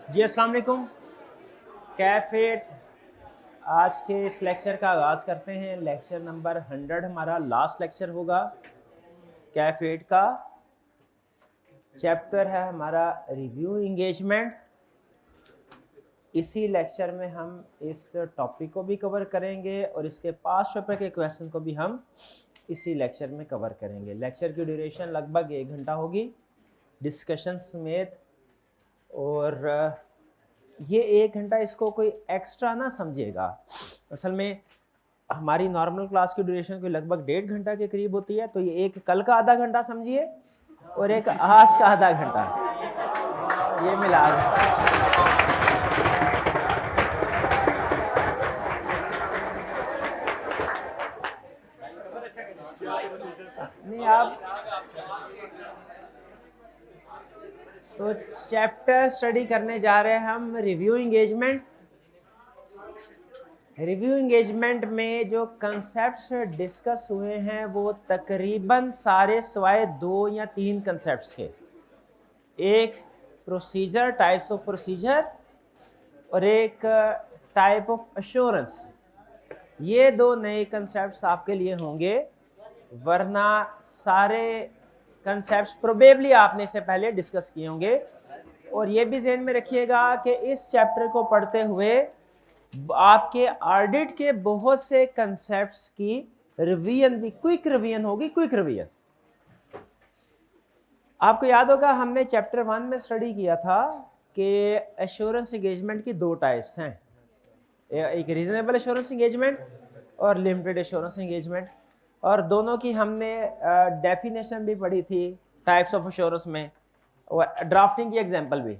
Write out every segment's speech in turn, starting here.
जी अस्सलाम वालेकुम। कैफेट आज के इस लेक्चर का आगाज़ करते हैं। लेक्चर नंबर 100 हमारा लास्ट लेक्चर होगा। कैफेट का चैप्टर है हमारा रिव्यू इंगेजमेंट। इसी लेक्चर में हम इस टॉपिक को भी कवर करेंगे और इसके पास पेपर के क्वेश्चन को भी हम इसी लेक्चर में कवर करेंगे। लेक्चर की ड्यूरेशन लगभग 1 घंटा होगी डिस्कशन समेत। और ये 1 घंटा इसको कोई एक्स्ट्रा ना समझिएगा। असल में हमारी नॉर्मल क्लास की ड्यूरेशन कोई लगभग 1.5 घंटा के करीब होती है, तो ये एक कल का आधा घंटा समझिए और एक आज का आधा घंटा, ये मिला नहीं आप तो चैप्टर स्टडी करने जा रहे हैं हम रिव्यू इंगेजमेंट। रिव्यू इंगेजमेंट में जो कंसेप्ट्स डिस्कस हुए हैं वो तकरीबन सारे सिवाय 2 या 3 कंसेप्ट्स के, एक प्रोसीजर, टाइप्स ऑफ प्रोसीजर और एक टाइप ऑफ अश्योरेंस। ये 2 नए कंसेप्ट्स आपके लिए होंगे, वरना सारे कंसेप्ट्स प्रोबेबली आपने से पहले डिस्कस किए होंगे। और ये भी ज़हन में रखिएगा कि इस चैप्टर को पढ़ते हुए आपके ऑडिट के बहुत से कंसेप्ट्स की रिवीजन भी, क्विक रिवीजन होगी। क्विक रिवीजन आपको याद होगा, हमने चैप्टर 1 में स्टडी किया था कि एश्योरेंस एंगेजमेंट की 2 टाइप्स हैं, एक रीजनेबल एश्योरेंस एंगेजमेंट और लिमिटेड एश्योरेंस एंगेजमेंट, और दोनों की हमने डेफिनेशन भी पढ़ी थी टाइप्स ऑफ एश्योरेंस में और ड्राफ्टिंग की एग्जांपल भी।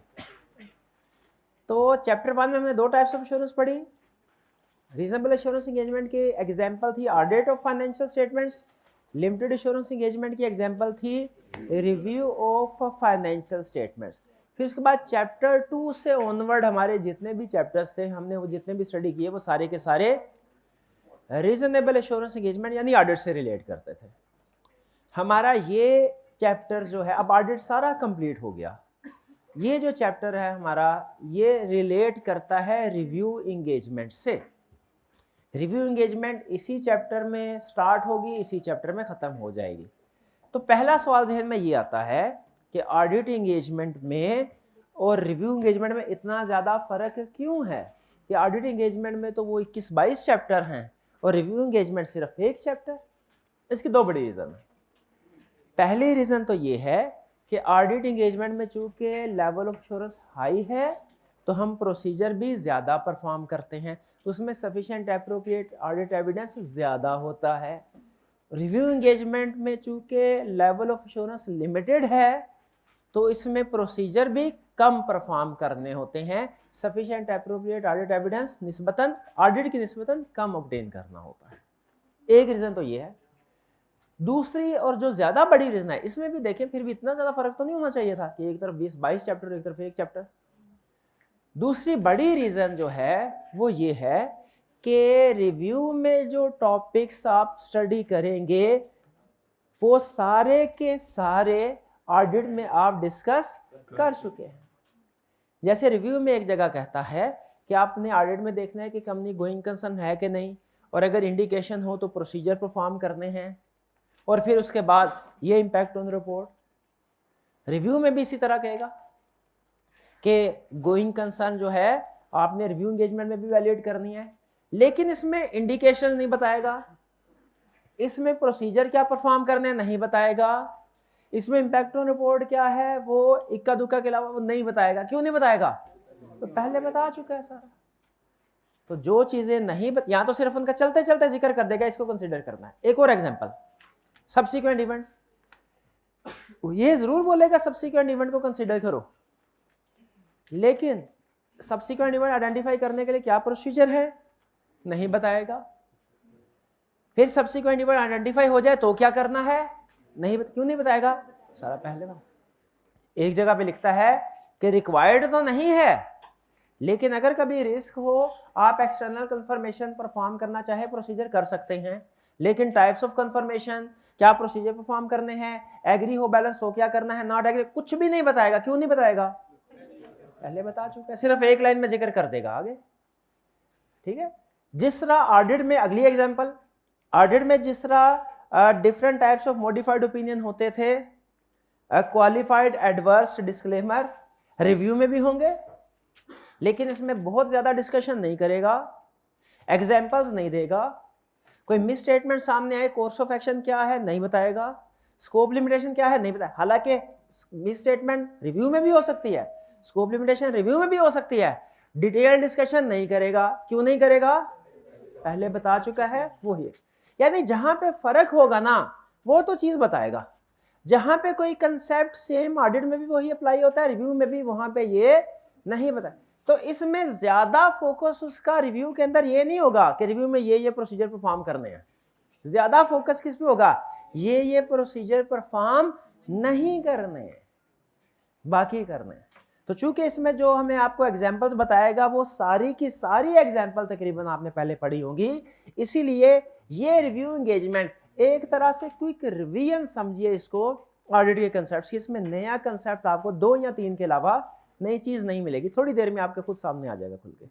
तो चैप्टर 1 में हमने 2 टाइप्स ऑफ एश्योरेंस पढ़ी। रीजनेबल एश्योरेंस एंगेजमेंट की एग्जांपल थी audit of financial statements, limited assurance engagement की एग्जांपल थी रिव्यू ऑफ फाइनेंशियल स्टेटमेंट्स। फिर उसके बाद चैप्टर 2 से ऑनवर्ड हमारे जितने भी चैप्टर्स थे, हमने वो जितने भी स्टडी किए वो सारे के सारे रीजनेबल एश्योरेंस एंगेजमेंट यानी ऑडिट से रिलेट करते थे। हमारा ये चैप्टर जो है, अब ऑडिट सारा कंप्लीट हो गया, ये जो चैप्टर है हमारा ये रिलेट करता है रिव्यू इंगेजमेंट से। रिव्यू इंगेजमेंट इसी चैप्टर में स्टार्ट होगी, इसी चैप्टर में ख़त्म हो जाएगी। तो पहला सवाल जहन में ये आता है कि ऑडिट इंगेजमेंट में और रिव्यू इंगेजमेंट में इतना ज़्यादा फ़र्क क्यों है कि ऑडिट इंगेजमेंट में तो वो 21-22 चैप्टर हैं और रिव्यू इंगेजमेंट सिर्फ 1 चैप्टर। इसकी 2 बड़ी रीज़न है। पहली रीज़न तो ये है कि ऑडिट इंगेजमेंट में चूंकि लेवल ऑफ एश्योरेंस हाई है तो हम प्रोसीजर भी ज़्यादा परफॉर्म करते हैं, उसमें सफिशिएंट एप्रोप्रिएट ऑडिट एविडेंस ज़्यादा होता है। रिव्यू इंगेजमेंट में चूंकि लेवल ऑफ एश्योरेंस लिमिटेड है तो इसमें प्रोसीजर भी कम परफॉर्म करने होते हैं, सफिशिएंट एप्रोप्रिएट ऑडिट एविडेंस निस्बतन ऑडिट की निस्बतन कम ऑब्टेन करना होता है। एक रीज़न तो ये है। दूसरी और जो ज़्यादा बड़ी रीज़न है, इसमें भी देखें फिर भी इतना ज़्यादा फ़र्क तो नहीं होना चाहिए था कि एक तरफ 20-22 चैप्टर, एक तरफ 1 चैप्टर। दूसरी बड़ी रीज़न जो है वो ये है कि रिव्यू में जो टॉपिक्स आप स्टडी करेंगे वो सारे के सारे ऑडिट में आप डिस्कस कर चुके हैं। जैसे रिव्यू में एक जगह कहता है कि आपने ऑडिट में देखना है कि कंपनी गोइंग कंसर्न है कि नहीं, और अगर इंडिकेशन हो तो प्रोसीजर परफॉर्म करने हैं, और फिर उसके बाद ये इम्पैक्ट ऑन रिपोर्ट। रिव्यू में भी इसी तरह कहेगा कि गोइंग कंसर्न जो है आपने रिव्यू एंगेजमेंट में भी वैलिडेट करनी है, लेकिन इसमें इंडिकेशन नहीं बताएगा, इसमें प्रोसीजर क्या परफॉर्म करने नहीं बताएगा, इसमें इम्पैक्ट ऑन रिपोर्ट क्या है वो इक्का दुक्का के अलावा वो नहीं बताएगा। क्यों नहीं बताएगा? तो पहले बता चुका है सारा। तो जो चीजें नहीं यहाँ तो सिर्फ उनका चलते चलते जिक्र कर देगा, इसको कंसिडर करना है। एक और एग्जांपल, सब्सिक्वेंट इवेंट, ये जरूर बोलेगा सब्सिक्वेंट इवेंट को कंसिडर करो, लेकिन सब्सिक्वेंट इवेंट आइडेंटिफाई करने के लिए क्या प्रोसीजर है नहीं बताएगा। फिर सब्सिक्वेंट इवेंट आइडेंटिफाई हो जाए तो क्या करना है नहीं क्यों नहीं बताएगा? सारा पहले बात। एक जगह पे लिखता है कि रिक्वायर्ड तो नहीं है, लेकिन अगर कभी रिस्क हो आप एक्सटर्नल कंफर्मेशन परफॉर्म करना चाहे प्रोसीजर कर सकते हैं, लेकिन टाइप्स ऑफ कंफर्मेशन क्या प्रोसीजर परफॉर्म करने हैं, एग्री हो बैलेंस तो क्या करना है, नॉट एग्री कुछ भी नहीं बताएगा। क्यों नहीं बताएगा? पहले बता चुका है, सिर्फ एक लाइन में जिक्र कर देगा आगे, ठीक है। जिस तरह ऑडिट में, अगली एग्जांपल, ऑडिट में जिस तरह different types of modified opinion होते थे, क्वालिफाइड, एडवर्स, डिस्क्लेमर, रिव्यू में भी होंगे, लेकिन इसमें बहुत ज्यादा डिस्कशन नहीं करेगा, एग्जांपल्स नहीं देगा, कोई मिस स्टेटमेंट सामने आए, कोर्स ऑफ एक्शन क्या है नहीं बताएगा, स्कोप लिमिटेशन क्या है नहीं बताएगा। हालांकि मिस स्टेटमेंट रिव्यू में भी हो सकती है, स्कोप लिमिटेशन रिव्यू में भी हो सकती है, डिटेल डिस्कशन नहीं करेगा। क्यों नहीं करेगा? पहले बता चुका है वो ही। यानी जहां पे फर्क होगा ना वो तो चीज बताएगा, जहां पे कोई कंसेप्ट सेम ऑडिट में भी वही अप्लाई होता है, रिव्यू में भी वहां पे ये नहीं बताए। तो इसमें ज्यादा फोकस उसका रिव्यू के अंदर ये नहीं होगा कि रिव्यू में ये प्रोसीजर परफॉर्म करने हैं, ज्यादा फोकस किस पे होगा, ये प्रोसीजर परफॉर्म नहीं करने हैं, बाकी करने हैं। तो चूंकि इसमें जो हमें आपको एग्जांपल्स बताएगा वो सारी की सारी एग्जांपल तकरीबन आपने पहले पढ़ी होंगी, इसीलिए ये रिव्यू एंगेजमेंट एक तरह से क्विक रिवीजन समझिए इसको ऑडिट के कंसेप्ट्स की। इसमें नया कंसेप्ट आपको 2 या 3 के अलावा नई चीज नहीं मिलेगी, थोड़ी देर में आपके खुद सामने आ जाएगा खुल के।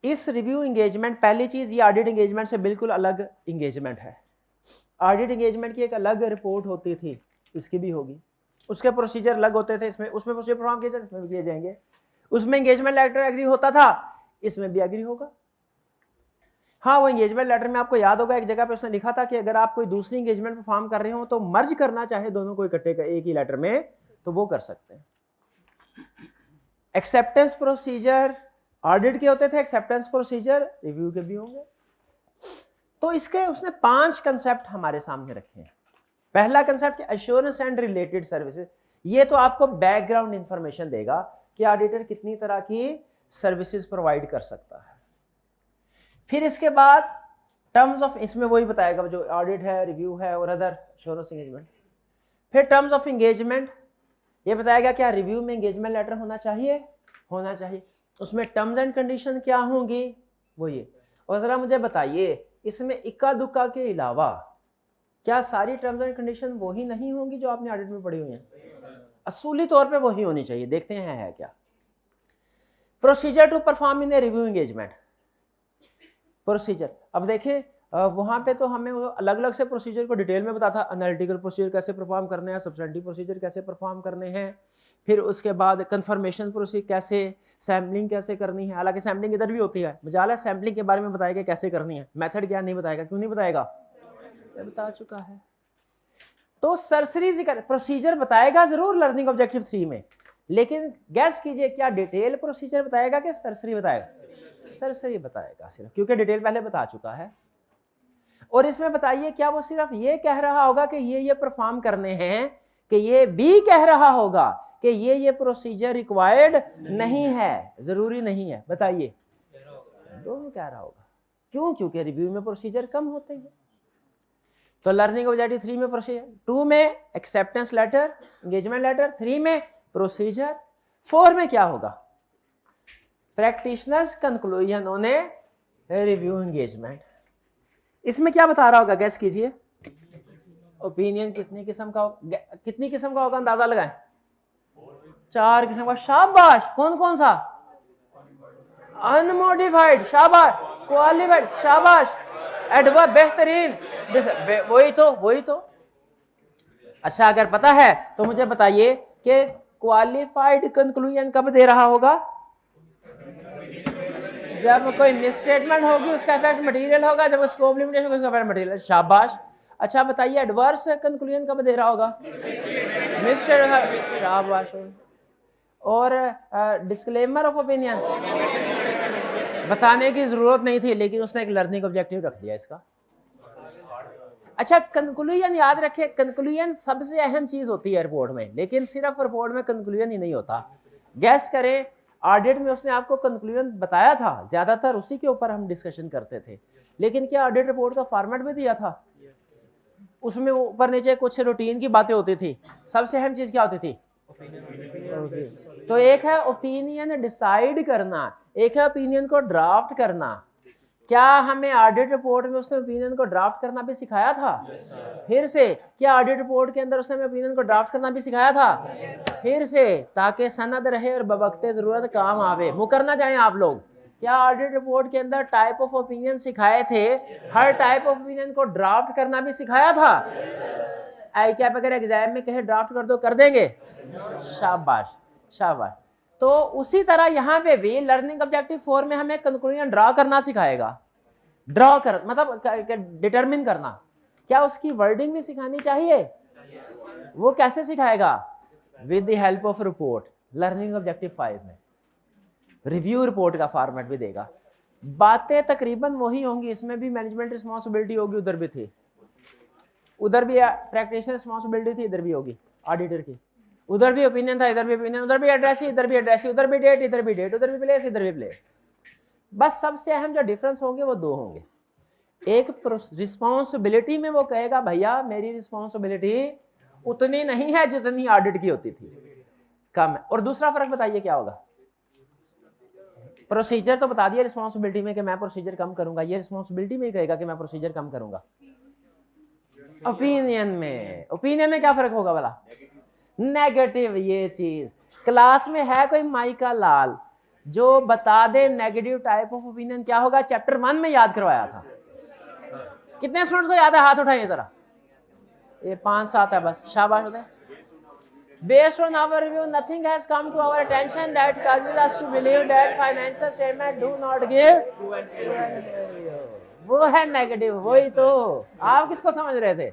इस रिव्यू एंगेजमेंट, पहली चीज ये ऑडिट एंगेजमेंट से बिल्कुल अलग एंगेजमेंट है। ऑडिट एंगेजमेंट की एक अलग रिपोर्ट होती थी, इसकी भी होगी, उसके प्रोसीजर अलग होते थे, इसमें उसमें प्रोसीजर परफॉर्म किए जाते, इसमें भी किए जाएंगे। उसमें एंगेजमेंट लेटर एग्री होता था, इसमें भी एग्री होगा। हाँ, वो एंगेजमेंट लेटर में आपको याद होगा एक जगह पे उसने लिखा था कि अगर आप कोई दूसरी एंगेजमेंट परफॉर्म कर रहे हो तो मर्ज करना चाहे दोनों को इकट्ठे एक ही लेटर में तो वो कर सकते हैं। एक्सेप्टेंस प्रोसीजर ऑडिट के होते थे, एक्सेप्टेंस प्रोसीजर रिव्यू के भी होंगे। तो इसके उसने 5 कंसेप्ट हमारे सामने रखे हैं। पहला concept assurance and related services, ये तो आपको बैकग्राउंड इंफॉर्मेशन देगा कि ऑडिटर कितनी तरह की सर्विसेज प्रोवाइड कर सकता है। फिर इसके बाद टर्म्स ऑफ, इसमें वही बताएगा जो ऑडिट है, रिव्यू है और अदर एश्योरेंस एंगेजमेंट। फिर टर्म्स ऑफ एंगेजमेंट, ये बताएगा क्या रिव्यू में एंगेजमेंट लेटर होना चाहिए, उसमें टर्म्स एंड कंडीशन क्या होंगी वो ये। और जरा मुझे बताइए इसमें इक्का दुक्का के अलावा क्या सारी टर्म्स एंड कंडीशन वही नहीं होंगी जो आपने ऑडिट में पढ़ी हुई हैं? असूली तौर पे वही होनी चाहिए। देखते हैं है क्या। Procedure to perform in a review engagement, procedure. अब देखें वहां पे तो हमें अलग अलग से प्रोसीजर को डिटेल में बताता, एनालिटिकल प्रोसीजर कैसे परफॉर्म करने हैं, सब्सटेंटिव प्रोसीजर कैसे परफॉर्म करने हैं, फिर उसके बाद कंफर्मेशन प्रोसीजर कैसे, सैम्पलिंग कैसे करनी है। हालांकि सैम्पलिंग इधर भी होती है, मजाला सैम्पलिंग के बारे में बताएगा कैसे करनी है, मेथड क्या नहीं बताएगा। क्यों नहीं बताएगा? बता चुका है। तो सरसरी जिक्र प्रोसीजर बताएगा जरूर लर्निंग ऑब्जेक्टिव 3 में, लेकिन गैस कीजिए क्या डिटेल प्रोसीजर बताएगा कि सरसरी बताएगा? सरसरी बताएगा सिर्फ, क्योंकि डिटेल पहले बता चुका है। और इसमें बताइए क्या वो सिर्फ ये कह रहा होगा कि ये परफॉर्म करने हैं, कि ये भी कह रहा होगा कि ये प्रोसीजर रिक्वायर्ड नहीं है, जरूरी नहीं है? बताइए, दोनों कह रहा होगा। क्यों? क्योंकि रिव्यू में प्रोसीजर कम होते हैं। तो लर्निंग ऑब्जेक्टिव 3 में प्रोसीजर, 2 में एक्सेप्टेंस लेटर, एंगेजमेंट लेटर, 3 में प्रोसीजर, 4 में क्या होगा? Practitioners conclusion on A review engagement. इसमें क्या बता रहा होगा? गैस कीजिए। ओपिनियन कितनी किस्म का होगा? अंदाजा लगाएं। 4 किस्म का। शाबाश। कौन कौन सा? अनमोडिफाइड, शाबाश। क्वालिफाइड, शाबाश। एडवर्ब, बेहतरीन। वही तो। अच्छा, अगर पता है तो मुझे बताइए कि क्वालिफाइड कंक्लूजन कब दे रहा होगा? जब कोई मिसस्टेटमेंट होगी उसका इफेक्ट मटेरियल होगा, जब स्कोप लिमिटेशन होगा उसका इफेक्ट मटेरियल। शाबाश। अच्छा बताइए एडवर्स कंक्लूजन कब दे रहा होगा? मिसस्टेटमेंट, शाबाश। और डिस्क्लेमर ऑफ ओपिनियन बताने की जरूरत नहीं थी, लेकिन उसने एक लर्निंग ऑब्जेक्टिव रख दिया इसका। अच्छा, कंक्लूजन याद रखे, कंक्लूजन सबसे अहम चीज होती है रिपोर्ट में, लेकिन सिर्फ रिपोर्ट में कंक्लूजन ही नहीं होता। गैस करें, ऑडिट में उसने आपको कंक्लूजन बताया था, ज्यादातर उसी के ऊपर हम डिस्कशन करते थे, लेकिन क्या ऑडिट रिपोर्ट का फॉर्मेट भी दिया था? उसमें ऊपर नीचे कुछ रूटीन की बातें होती थी। सबसे अहम चीज क्या होती थी? तो एक है ओपिनियन डिसाइड करना, एक है ओपिनियन को ड्राफ्ट करना। क्या हमें ऑडिट रिपोर्ट में उसने ओपिनियन को ड्राफ्ट करना भी सिखाया था? फिर से, क्या ऑडिट रिपोर्ट के अंदर उसने हमें ओपिनियन को ड्राफ्ट करना भी सिखाया था? फिर से, ताकि सनद रहे और बवक्ते ज़रूरत काम आवे, मुकर ना जाएं आप लोग। क्या ऑडिट रिपोर्ट के अंदर टाइप ऑफ ओपिनियन सिखाए थे? हर टाइप ऑफ ओपिनियन को ड्राफ्ट करना भी सिखाया था? आई कैप अगर एग्जाम में कहे ड्राफ्ट कर दो, कर देंगे? शाबाश शाबाश। तो उसी तरह यहाँ पे भी लर्निंग ऑब्जेक्टिव 4 में हमें कंक्लूजन ड्रा करना सिखाएगा। ड्रॉ कर मतलब डिटरमिन करना। क्या उसकी वर्डिंग भी सिखानी चाहिए? वो कैसे सिखाएगा? With the help of report. Learning objective 5 में रिव्यू रिपोर्ट का फॉर्मेट भी देगा। बातें तकरीबन वही होंगी, इसमें भी मैनेजमेंट रिस्पॉन्सिबिलिटी होगी, उधर भी थी, उधर भी प्रैक्टिशनर रिस्पॉन्सिबिलिटी थी, इधर भी होगी ऑडिटर की। उधर भी ओपिनियन था, इधर भी ओपिनियन, उधर भी एड्रेस, इधर भी एड्रेस, उधर भी डेट, इधर भी डेट, उधर भी प्लेस, इधर भी प्लेस। बस सबसे अहम जो डिफरेंस होंगे वो दो होंगे। एक रिस्पॉन्सिबिलिटी में वो कहेगा भैया मेरी रिस्पॉन्सिबिलिटी उतनी नहीं है जितनी ऑडिट की होती थी, कम है। और दूसरा फर्क बताइए क्या होगा? प्रोसीजर तो बता दिया रिस्पॉन्सिबिलिटी में कि मैं प्रोसीजर कम करूंगा, ये रिस्पॉन्सिबिलिटी में ही कहेगा कि मैं प्रोसीजर कम करूंगा। ओपिनियन में क्या फर्क होगा वाला? नेगेटिव। ये चीज क्लास में है कोई माइका लाल जो बता दे नेगेटिव टाइप ऑफ ओपिनियन क्या होगा? चैप्टर 1 में याद करवाया था। कितने स्टूडेंट्स को याद है? हाथ उठाइए जरा। ये 5-7 है बस, शाबाश होता है। Based on our review, nothing has come to our attention that causes us to believe that financial statement do not give। वो है नेगेटिव, वही तो आप किसको समझ रहे थे?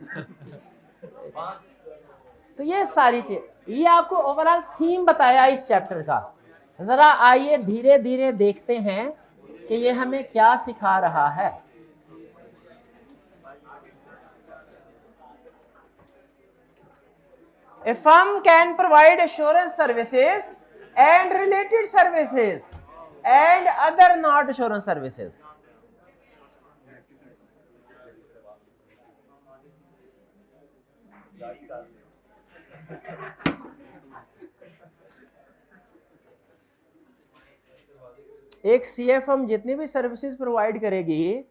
तो ये सारी चीज, ये आपको ओवरऑल थीम बताया इस चैप्टर का। जरा आइए धीरे धीरे देखते हैं कि ये हमें क्या सिखा रहा है। A firm can provide assurance services and related services and other not assurance services. एक सीए फर्म जितनी भी सर्विसेज प्रोवाइड करेगी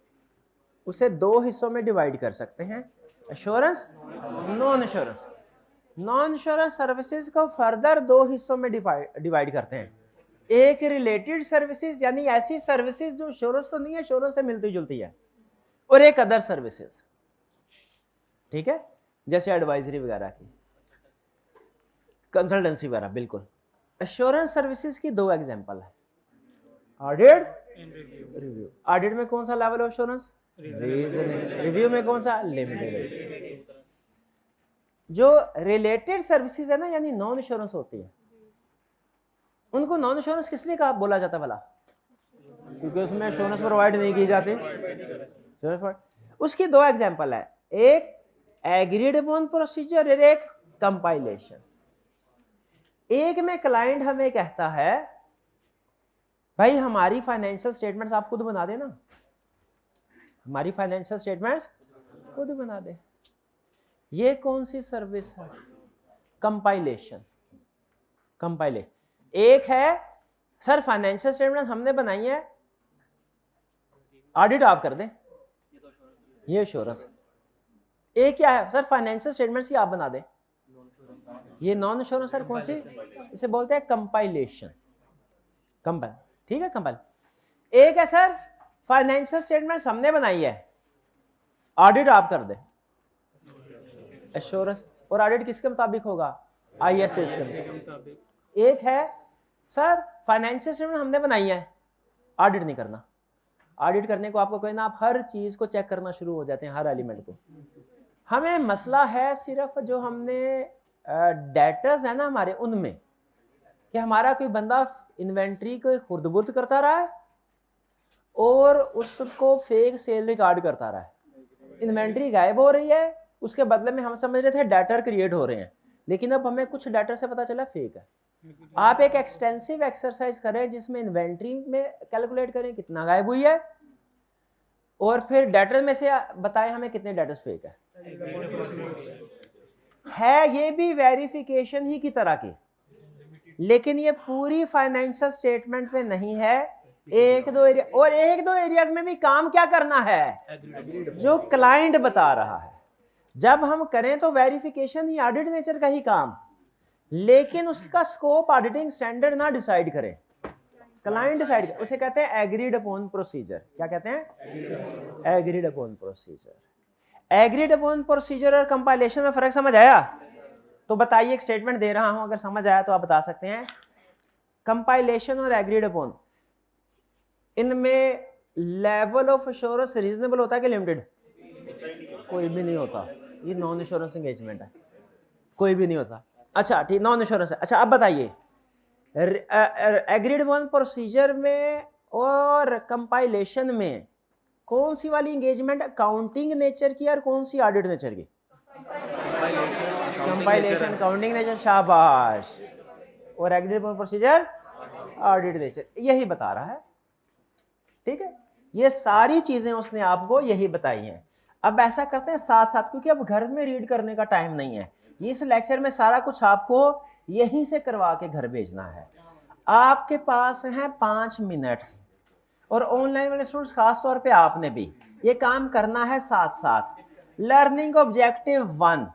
उसे दो हिस्सों में डिवाइड कर सकते हैं, assurance, non assurance. Non assurance services को फर्दर दो हिस्सों में डिवाइड करते हैं। एक रिलेटेड सर्विसेज यानी ऐसी सर्विसेज जो एश्योरेंस तो नहीं है, एश्योरेंस से मिलती जुलती है, और एक अदर सर्विसेज, ठीक है, जैसे एडवाइजरी वगैरह की, कंसल्टेंसी वगैरह। बिल्कुल। एश्योरेंस सर्विसेज की दो एग्जांपल है, ऑडिट, रिव्यू। ऑडिट में कौन सा लेवल ऑफ एश्योरेंस? रिव्यू में कौन सा? लिमिटेड। जो रिलेटेड सर्विसेज है ना, यानी नॉन एश्योरेंस होती है, उनको नॉन एश्योरेंस किस लिए कहा बोला जाता भला? क्योंकि उसमें एश्योरेंस प्रोवाइड नहीं की जाती। उसकी दो एग्जांपल है, एक एग्रीड अपॉन प्रोसीजर और एक कंपाइलेशन। एक में क्लाइंट हमें कहता है भाई हमारी फाइनेंशियल स्टेटमेंट्स आप खुद बना देना, हमारी फाइनेंशियल स्टेटमेंट्स खुद बना दे। ये कौन सी सर्विस है? कंपाइलेशन। एक है सर फाइनेंशियल स्टेटमेंट हमने बनाई है, ऑडिट आप कर दें, ये एश्योरेंस है। एक क्या है? सर फाइनेंशियल स्टेटमेंट्स ही आप बना दें, ये नॉन एश्योरेंस। सर कौन सी? इसे बोलते हैं कंपाइलेशन। कंपाइल, ठीक है, कंपाइल। एक है सर फाइनेंशियल स्टेटमेंट्स हमने बनाई है, ऑडिट आप कर दें, एश्योरेंस। और ऑडिट किसके मुताबिक होगा? आईएसएस के मुताबिक। एक है सर फाइनेंशियल स्टेटमेंट हमने बनाई है, ऑडिट नहीं करना। ऑडिट करने को आपको कोई ना, आप हर चीज को चेक करना शुरू हो जाते हैं, हर एलिमेंट को। हमें मसला है सिर्फ जो हमने डेटर्स है ना हमारे, उनमें कि हमारा कोई बंदा इन्वेंट्री को खुर्द-बुर्द करता रहा है और उसको फेक सेल रिकॉर्ड करता रहा है। इन्वेंट्री गायब हो रही है, उसके बदले में हम समझ रहे थे डेटर क्रिएट हो रहे हैं, लेकिन अब हमें कुछ डेटर से पता चला फेक है। आप एक एक्सटेंसिव एक्सरसाइज करें जिसमें इन्वेंट्री में कैलकुलेट करें कितना गायब हुई है, और फिर डेटर में से बताएं हमें कितने डेटर्स फेक है। ये भी वेरिफिकेशन ही की तरह की, लेकिन ये पूरी फाइनेंशियल स्टेटमेंट में नहीं है, एक दो एरिया, और एक दो एरियाज में भी काम क्या करना है जो क्लाइंट बता रहा है। जब हम करें तो वेरिफिकेशन ही ऑडिट नेचर का ही काम, लेकिन उसका स्कोप ऑडिटिंग स्टैंडर्ड ना डिसाइड करे, क्लाइंट डिसाइड करे। उसे कहते हैं एग्रीड अपॉन प्रोसीजर। क्या कहते हैं? Agreed upon procedure. Agreed upon procedure और कंपाइलेशन में फर्क समझ आया? तो बताइए, एक स्टेटमेंट दे रहा हूं, अगर समझ आया तो आप बता सकते हैं। कंपाइलेशन और एग्रीड अपॉन, इनमें लेवल ऑफ एश्योरेंस रीजनेबल होता है कि लिमिटेड? कोई भी नहीं होता। ये नॉन एश्योरेंस एंगेजमेंट है, कोई भी नहीं होता। अच्छा ठीक, नॉन एश्योरेंस है। अच्छा अब बताइए, एग्रीड अपॉन प्रोसीजर में और कंपाइलेशन में कौन सी वाली एंगेजमेंट अकाउंटिंग नेचर की और कौन सी ऑडिट नेचर की? कंपाइलेशन अकाउंटिंग नेचर, शाबाश। और agreed upon procedure audit nature, यही बता रहा है। ठीक है, ये सारी चीजें उसने आपको यही बताई हैं। अब ऐसा करते हैं साथ साथ, क्योंकि अब घर में रीड करने का टाइम नहीं है, इस लेक्चर में सारा कुछ आपको यहीं से करवा के घर भेजना है। आपके पास है 5 मिनट, और ऑनलाइन वाले स्टूडेंट्स खास तौर पे आपने भी ये काम करना है साथ साथ। लर्निंग ऑब्जेक्टिव 1,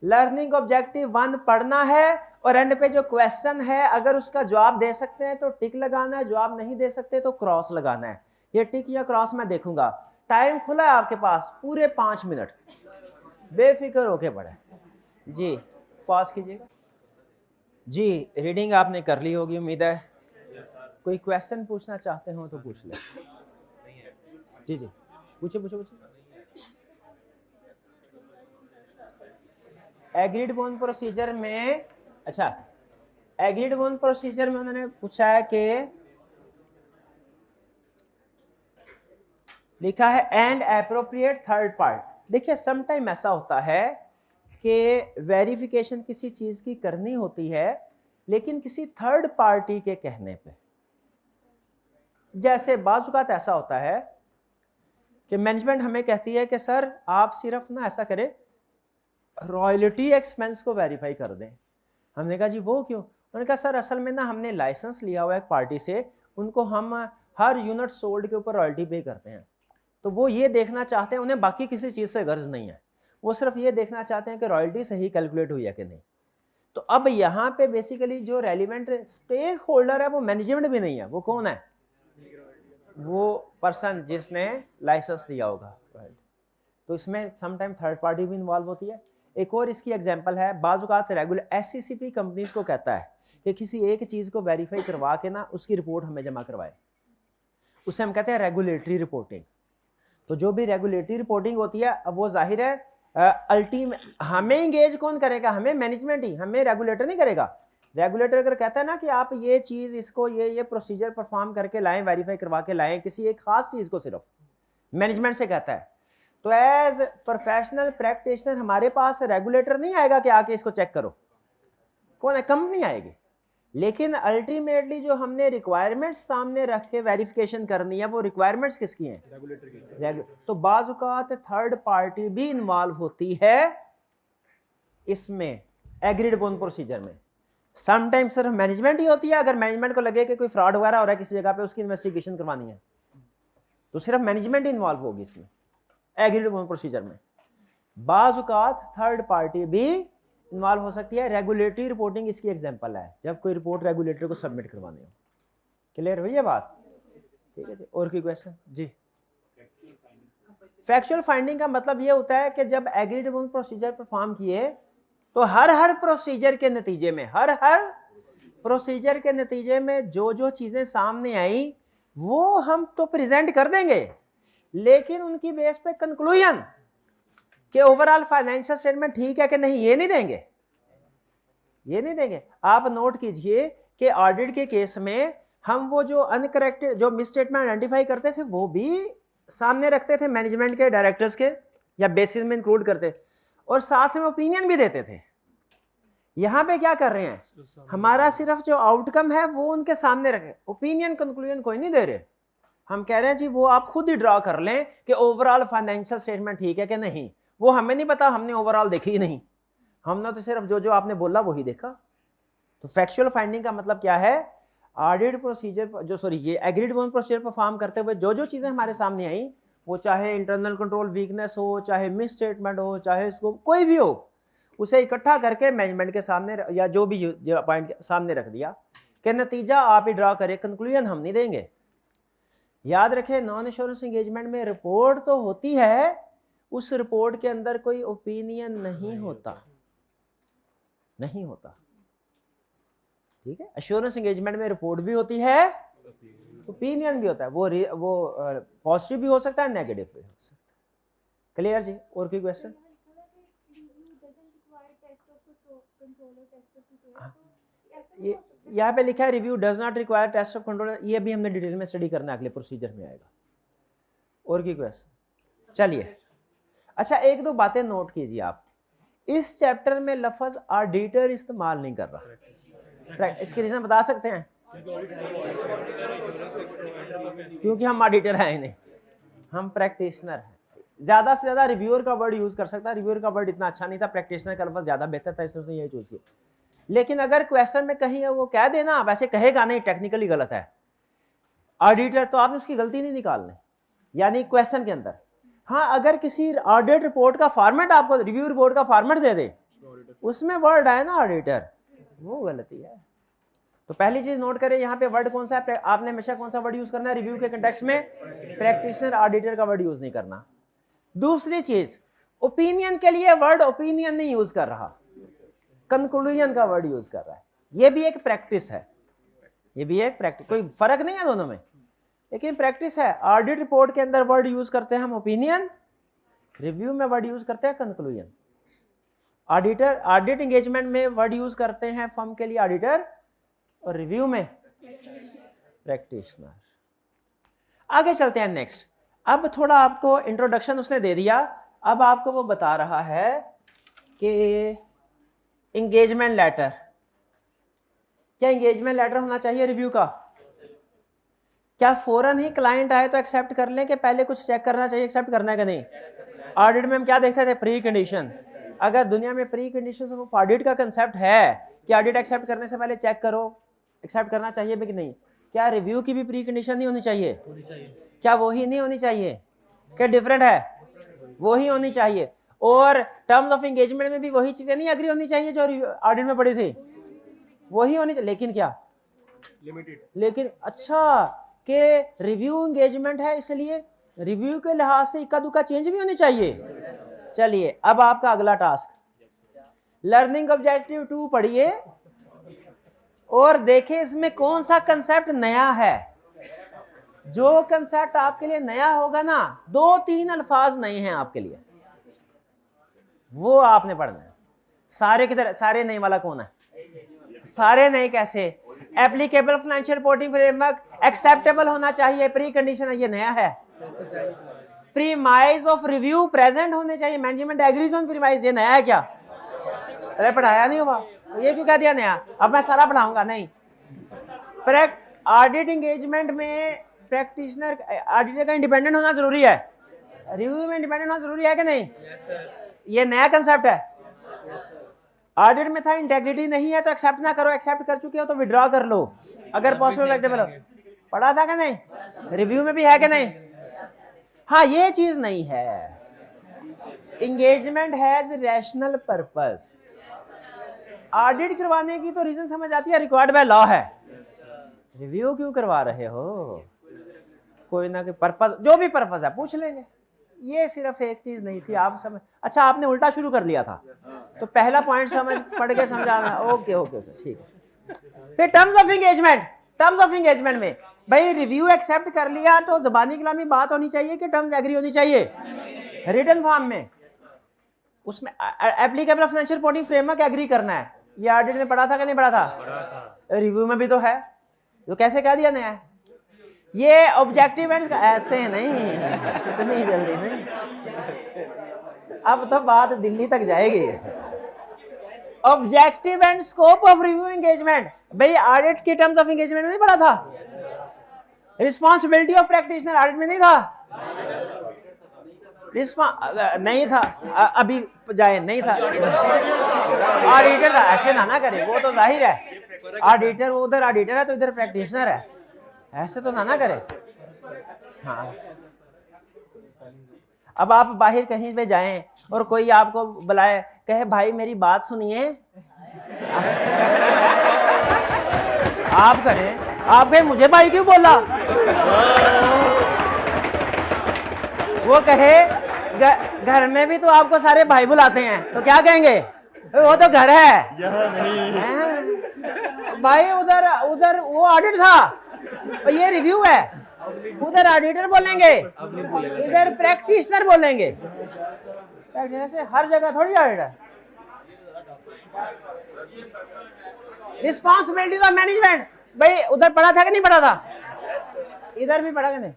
लर्निंग ऑब्जेक्टिव 1 पढ़ना है, और एंड पे जो क्वेश्चन है अगर उसका जवाब दे सकते हैं तो टिक लगाना है, जवाब नहीं दे सकते तो क्रॉस लगाना है। ये टिक या क्रॉस मैं देखूंगा। टाइम खुला है आपके पास, पूरे 5 मिनट, बेफिक्र होके पढ़े। जी पॉज कीजिएगा। जी रीडिंग आपने कर ली होगी उम्मीद है। कोई क्वेश्चन पूछना चाहते हो तो पूछ ले। जी जी पूछे पूछे पूछे। एग्रीड अपॉन प्रोसीजर में, अच्छा एग्रीड अपॉन प्रोसीजर में उन्होंने पूछा है कि लिखा है एंड एप्रोप्रिएट थर्ड पार्ट। देखिए समटाइम ऐसा होता है कि वेरिफिकेशन किसी चीज की करनी होती है लेकिन किसी थर्ड पार्टी के कहने पे। जैसे बाज़-औक़ात ऐसा होता है कि मैनेजमेंट हमें कहती है कि सर आप सिर्फ ना ऐसा करें, रॉयल्टी एक्सपेंस को वेरीफाई कर दें। हमने कहा जी वो क्यों? उन्होंने कहा सर असल में ना हमने लाइसेंस लिया हुआ है एक पार्टी से, उनको हम हर यूनिट सोल्ड के ऊपर रॉयल्टी पे करते हैं, तो वो ये देखना चाहते हैं, उन्हें बाकी किसी चीज़ से गर्ज नहीं है, वो सिर्फ ये देखना चाहते हैं कि रॉयल्टी सही कैलकुलेट हुई है कि नहीं। तो अब यहाँ पे बेसिकली जो रेलिवेंट स्टेक होल्डर है वो मैनेजमेंट भी नहीं है, वो कौन है? वो पर्सन जिसने लाइसेंस दिया होगा। तो इसमें समटाइम थर्ड पार्टी भी इन्वॉल्व होती है। एक और इसकी एग्जांपल है, बाज़-औक़ात रेगुलर एससीसीपी कंपनीज को कहता है कि किसी एक चीज़ को वेरीफाई करवा के ना उसकी रिपोर्ट हमें जमा करवाए, उसे हम कहते हैं रेगुलेटरी रिपोर्टिंग। तो जो भी रेगुलेटरी रिपोर्टिंग होती है, अब वो जाहिर है अल्टीमेट हमें इंगेज कौन करेगा? हमें मैनेजमेंट ही, हमें रेगुलेटर नहीं करेगा। रेगुलेटर अगर कहता है ना कि आप ये चीज़ इसको ये प्रोसीजर परफॉर्म करके लाएं, वेरीफाई करवा के लाएं किसी एक खास चीज़ को, सिर्फ मैनेजमेंट से कहता है, तो एज प्रोफेशनल प्रैक्टिशनर हमारे पास रेगुलेटर नहीं आएगा कि आके इसको चेक करो। कौन है? कंपनी आएगी। लेकिन अल्टीमेटली जो हमने रिक्वायरमेंट्स सामने रख के वेरिफिकेशन करनी है, वो रिक्वायरमेंट्स किसकी हैं? रेगुलेटर की। तो बाज़ औक़ात थर्ड पार्टी भी इन्वॉल्व होती है इसमें, एग्रीड अपॉन प्रोसीजर में। समटाइम सिर्फ मैनेजमेंट ही होती है। अगर मैनेजमेंट को लगे कि कोई फ्रॉड वगैरह हो रहा है किसी जगह पे, उसकी इन्वेस्टिगेशन करवानी है, तो सिर्फ मैनेजमेंट ही इन्वॉल्व होगी इसमें, एग्रीड अपॉन प्रोसीजर में। बाज़ औक़ात थर्ड पार्टी भी इन्वॉल्व हो सकती है। रेगुलेटरी रिपोर्टिंग इसकी एग्जांपल है, जब कोई रिपोर्ट रेगुलेटर को सबमिट करवानी हो। क्लियर हुई है बात? ठीक है जी। और कोई क्वेश्चन? जी। फैक्चुअल फाइंडिंग का मतलब ये होता है कि जब एग्रीड अपॉन प्रोसीजर परफॉर्म किए तो हर प्रोसीजर के नतीजे में, हर प्रोसीजर के नतीजे में जो चीजें सामने आई वो हम तो प्रेजेंट कर देंगे, लेकिन उनकी बेस पे कंक्लूजन कि ओवरऑल फाइनेंशियल स्टेटमेंट ठीक है कि नहीं, ये नहीं देंगे, ये नहीं देंगे। आप नोट कीजिए कि ऑडिट के केस में हम वो जो अनकरेक्टेड, जो मिस स्टेटमेंट आइडेंटिफाई करते थे वो भी सामने रखते थे मैनेजमेंट के, डायरेक्टर्स के या बेसिस में इंक्लूड करते, और साथ में ओपिनियन भी देते थे। यहां पे क्या कर रहे हैं? हमारा सिर्फ जो आउटकम है वो उनके सामने रखे, ओपिनियन कंक्लूजन कोई नहीं दे रहे। हम कह रहे हैं जी वो आप खुद ही ड्रॉ कर लें कि ओवरऑल फाइनेंशियल स्टेटमेंट ठीक है कि नहीं, वो हमें नहीं पता, हमने ओवरऑल देखी ही नहीं, हमने तो सिर्फ जो आपने बोला वही देखा। तो फैक्चुअल फाइंडिंग का मतलब क्या है? ऑडिट प्रोसीजर जो सॉरी ये एग्रीड अपॉन प्रोसीजर परफॉर्म करते हुए जो जो चीज़ें हमारे सामने आई, वो चाहे इंटरनल कंट्रोल वीकनेस हो, चाहे मिस स्टेटमेंट हो, चाहे इसको कोई भी हो, उसे इकट्ठा करके मैनेजमेंट के सामने या जो भी पॉइंट सामने रख दिया कि नतीजा आप ही ड्रा करें, कंक्लूजन हम नहीं देंगे। याद रखें नॉन एश्योरेंस एंगेजमेंट में रिपोर्ट तो होती है, उस रिपोर्ट के अंदर कोई ओपिनियन नहीं होता, नहीं होता, ठीक है। एश्योरेंस एंगेजमेंट में रिपोर्ट भी होती है, ओपिनियन भी होता है, वो पॉजिटिव भी हो सकता है, नेगेटिव भी हो सकता है। क्लियर जी? और कोई क्वेश्चन? ये यहाँ पे लिखा है review does not require test of control, ये भी हमने डिटेल में स्टडी करना है, अगले प्रोसीजर में आएगा। और कोई क्वेश्चन? चलिए, अच्छा एक दो बातें नोट कीजिए आप, इस चैप्टर में लफ्ज ऑडिटर इस्तेमाल नहीं कर रहा। इसके रीजन बता सकते हैं? क्योंकि हम ऑडिटर हैं नहीं, हम प्रैक्टिशनर हैं। ज्यादा से ज्यादा रिव्यूअर का वर्ड यूज कर सकता है, रिव्यूअर का वर्ड इतना अच्छा नहीं था, प्रैक्टिशनर का लफ्ज ज्यादा बेहतर था, इसलिए उसने यही चूज किया। लेकिन अगर क्वेश्चन में कहीं वो कह देना, वैसे कहेगा नहीं, टेक्निकली गलत है ऑडिटर, तो आपने उसकी गलती नहीं निकालनी, यानी क्वेश्चन के अंदर। हाँ, अगर किसी ऑडिट रिपोर्ट का फॉर्मेट आपको रिव्यू रिपोर्ट का फॉर्मेट दे दे, उसमें वर्ड आए ना ऑडिटर, वो गलती है। तो पहली चीज नोट करें, यहाँ पे वर्ड कौन सा है, आपने हमेशा कौन सा वर्ड यूज करना है रिव्यू के कंटेक्स्ट में? प्रैक्टिशनर ऑडिटर का वर्ड यूज नहीं करना। दूसरी चीज, ओपिनियन के लिए वर्ड ओपिनियन नहीं यूज कर रहा, कंक्लूजन का वर्ड यूज कर रहा है। ये भी एक प्रैक्टिस है, ये भी एक प्रैक्टिस, कोई फर्क नहीं है दोनों में, लेकिन प्रैक्टिस है। ऑडिट रिपोर्ट के अंदर वर्ड यूज करते हैं हम ओपिनियन, रिव्यू में वर्ड यूज करते हैं कंक्लूजन। ऑडिटर ऑडिट एंगेजमेंट में वर्ड यूज करते हैं फर्म के लिए ऑडिटर, और रिव्यू में प्रैक्टिशनर। आगे चलते हैं नेक्स्ट। अब थोड़ा आपको इंट्रोडक्शन उसने दे दिया, अब आपको वो बता रहा है कि एंगेजमेंट लेटर, क्या एंगेजमेंट लेटर होना चाहिए रिव्यू का? क्या फौरन ही क्लाइंट आए तो एक्सेप्ट कर लें कि पहले कुछ चेक करना चाहिए, एक्सेप्ट करना है कि नहीं? ऑडिट में हम क्या देखते थे? Pre condition. अगर दुनिया में प्री कंडीशन ऑफ ऑडिट का कंसेप्ट है कि ऑडिट एक्सेप्ट करने से पहले चेक करो एक्सेप्ट करना चाहिए भी कि नहीं, क्या रिव्यू की भी प्री कंडीशन नहीं होनी चाहिए? क्या वही नहीं होनी चाहिए? क्या डिफरेंट है? वही होनी चाहिए। और टर्म्स ऑफ एंगेजमेंट में भी वही चीजें नहीं एग्री होनी चाहिए जो ऑडिट में पड़ी थी, वही होनी चाहिए। लेकिन क्या लिमिटेड, लेकिन अच्छा कि रिव्यू एंगेजमेंट है इसलिए रिव्यू के लिहाज से इक्का दुक्का चेंज भी होनी चाहिए। चलिए, अब आपका अगला टास्क, लर्निंग ऑब्जेक्टिव 2 पढ़िए और देखिए इसमें कौन सा कंसेप्ट नया है। जो कंसेप्ट आपके लिए नया होगा ना, 2-3 अल्फाज नए हैं आपके लिए, वो आपने पढ़ना है। सारे की तरह सारे नए वाला कौन है? सारे नए कैसे? Applicable financial reporting framework, acceptable होना चाहिए, प्री कंडीशन है, ये नया है। प्रीमाइज ऑफ रिव्यू प्रेजेंट होने चाहिए, मैनेजमेंट एग्रीज ऑन प्रीमाइज, ये नया है क्या? अरे पढ़ाया नहीं हुआ, ये क्यों कह दिया नया? अब मैं सारा पढ़ाऊंगा नहीं। ऑडिट एंगेजमेंट में प्रैक्टिशनर ऑडिटर का इंडिपेंडेंट होना जरूरी है, रिव्यू में इंडिपेंडेंट होना जरूरी है कि नहीं? ये नया कंसेप्ट है। ऑडिट में था इंटेग्रिटी नहीं है तो एक्सेप्ट ना करो, एक्सेप्ट कर चुके हो तो विड्रॉ कर लो अगर पॉसिबल एक्टेबल हो। पढ़ा था कि नहीं? रिव्यू में भी है कि नहीं? हाँ, ये चीज नहीं है। Engagement has rational purpose. Audit करवाने की तो रीजन समझ आती है, रिक्वायर्ड बाय लॉ है। रिव्यू क्यों करवा रहे हो? कोई ना कोई पर्पस, जो भी पर्पस है पूछ लेंगे। ये सिर्फ एक चीज नहीं थी, आप समझ। अच्छा, आपने उल्टा शुरू कर लिया था, तो पहला पॉइंट समझ पढ़ के समझाना। ओके ओके ओके, ठीक है। फिर terms of engagement, terms of engagement में भाई रिव्यू एक्सेप्ट कर लिया तो ज़बानी कलामी बात होनी चाहिए कि टर्म्स एग्री होनी चाहिए रिटन फॉर्म में। उसमें applicable financial reporting framework agree करना है। ये ऑडिट में पढ़ा था कि नहीं पढ़ा था? रिव्यू में भी तो है, तो कैसे कह दिया नया है? ये ऑब्जेक्टिव एंड ऐसे नहीं, इतनी जल्दी नहीं, अब तो बात दिल्ली तक जाएगी। Objective and scope of review engagement, भाई ऑडिट की टर्म्स ऑफ एंगेजमेंट में नहीं पढ़ा था? रिस्पॉन्सिबिलिटी ऑफ प्रैक्टिशनर ऑडिट में नहीं था? नहीं था, अभी जाए नहीं था। ऑडिटर था, ऐसे ना करे, वो तो जाहिर है ऑडिटर, वो उधर ऑडिटर है तो इधर प्रैक्टिशनर है, ऐसे तो ना करे। हाँ, अब आप बाहर कहीं पे जाएं और कोई आपको बुलाए, कहे भाई मेरी बात सुनिए, आप कहें मुझे भाई क्यों बोला, वो कहे घर में भी तो आपको सारे भाई बुलाते हैं, तो क्या कहेंगे, वो तो घर है, भाई उधर उधर वो ऑडिट था, ये रिव्यू है, उधर ऑडिटर बोलेंगे, इधर प्रैक्टिशनर बोलेंगे, ऐसे हर जगह थोड़ी ऑडिट है। रिस्पॉन्सिबिलिटीज ऑफ मैनेजमेंट, भाई उधर पढ़ा था कि नहीं पढ़ा था, इधर भी पढ़ा कि नहीं,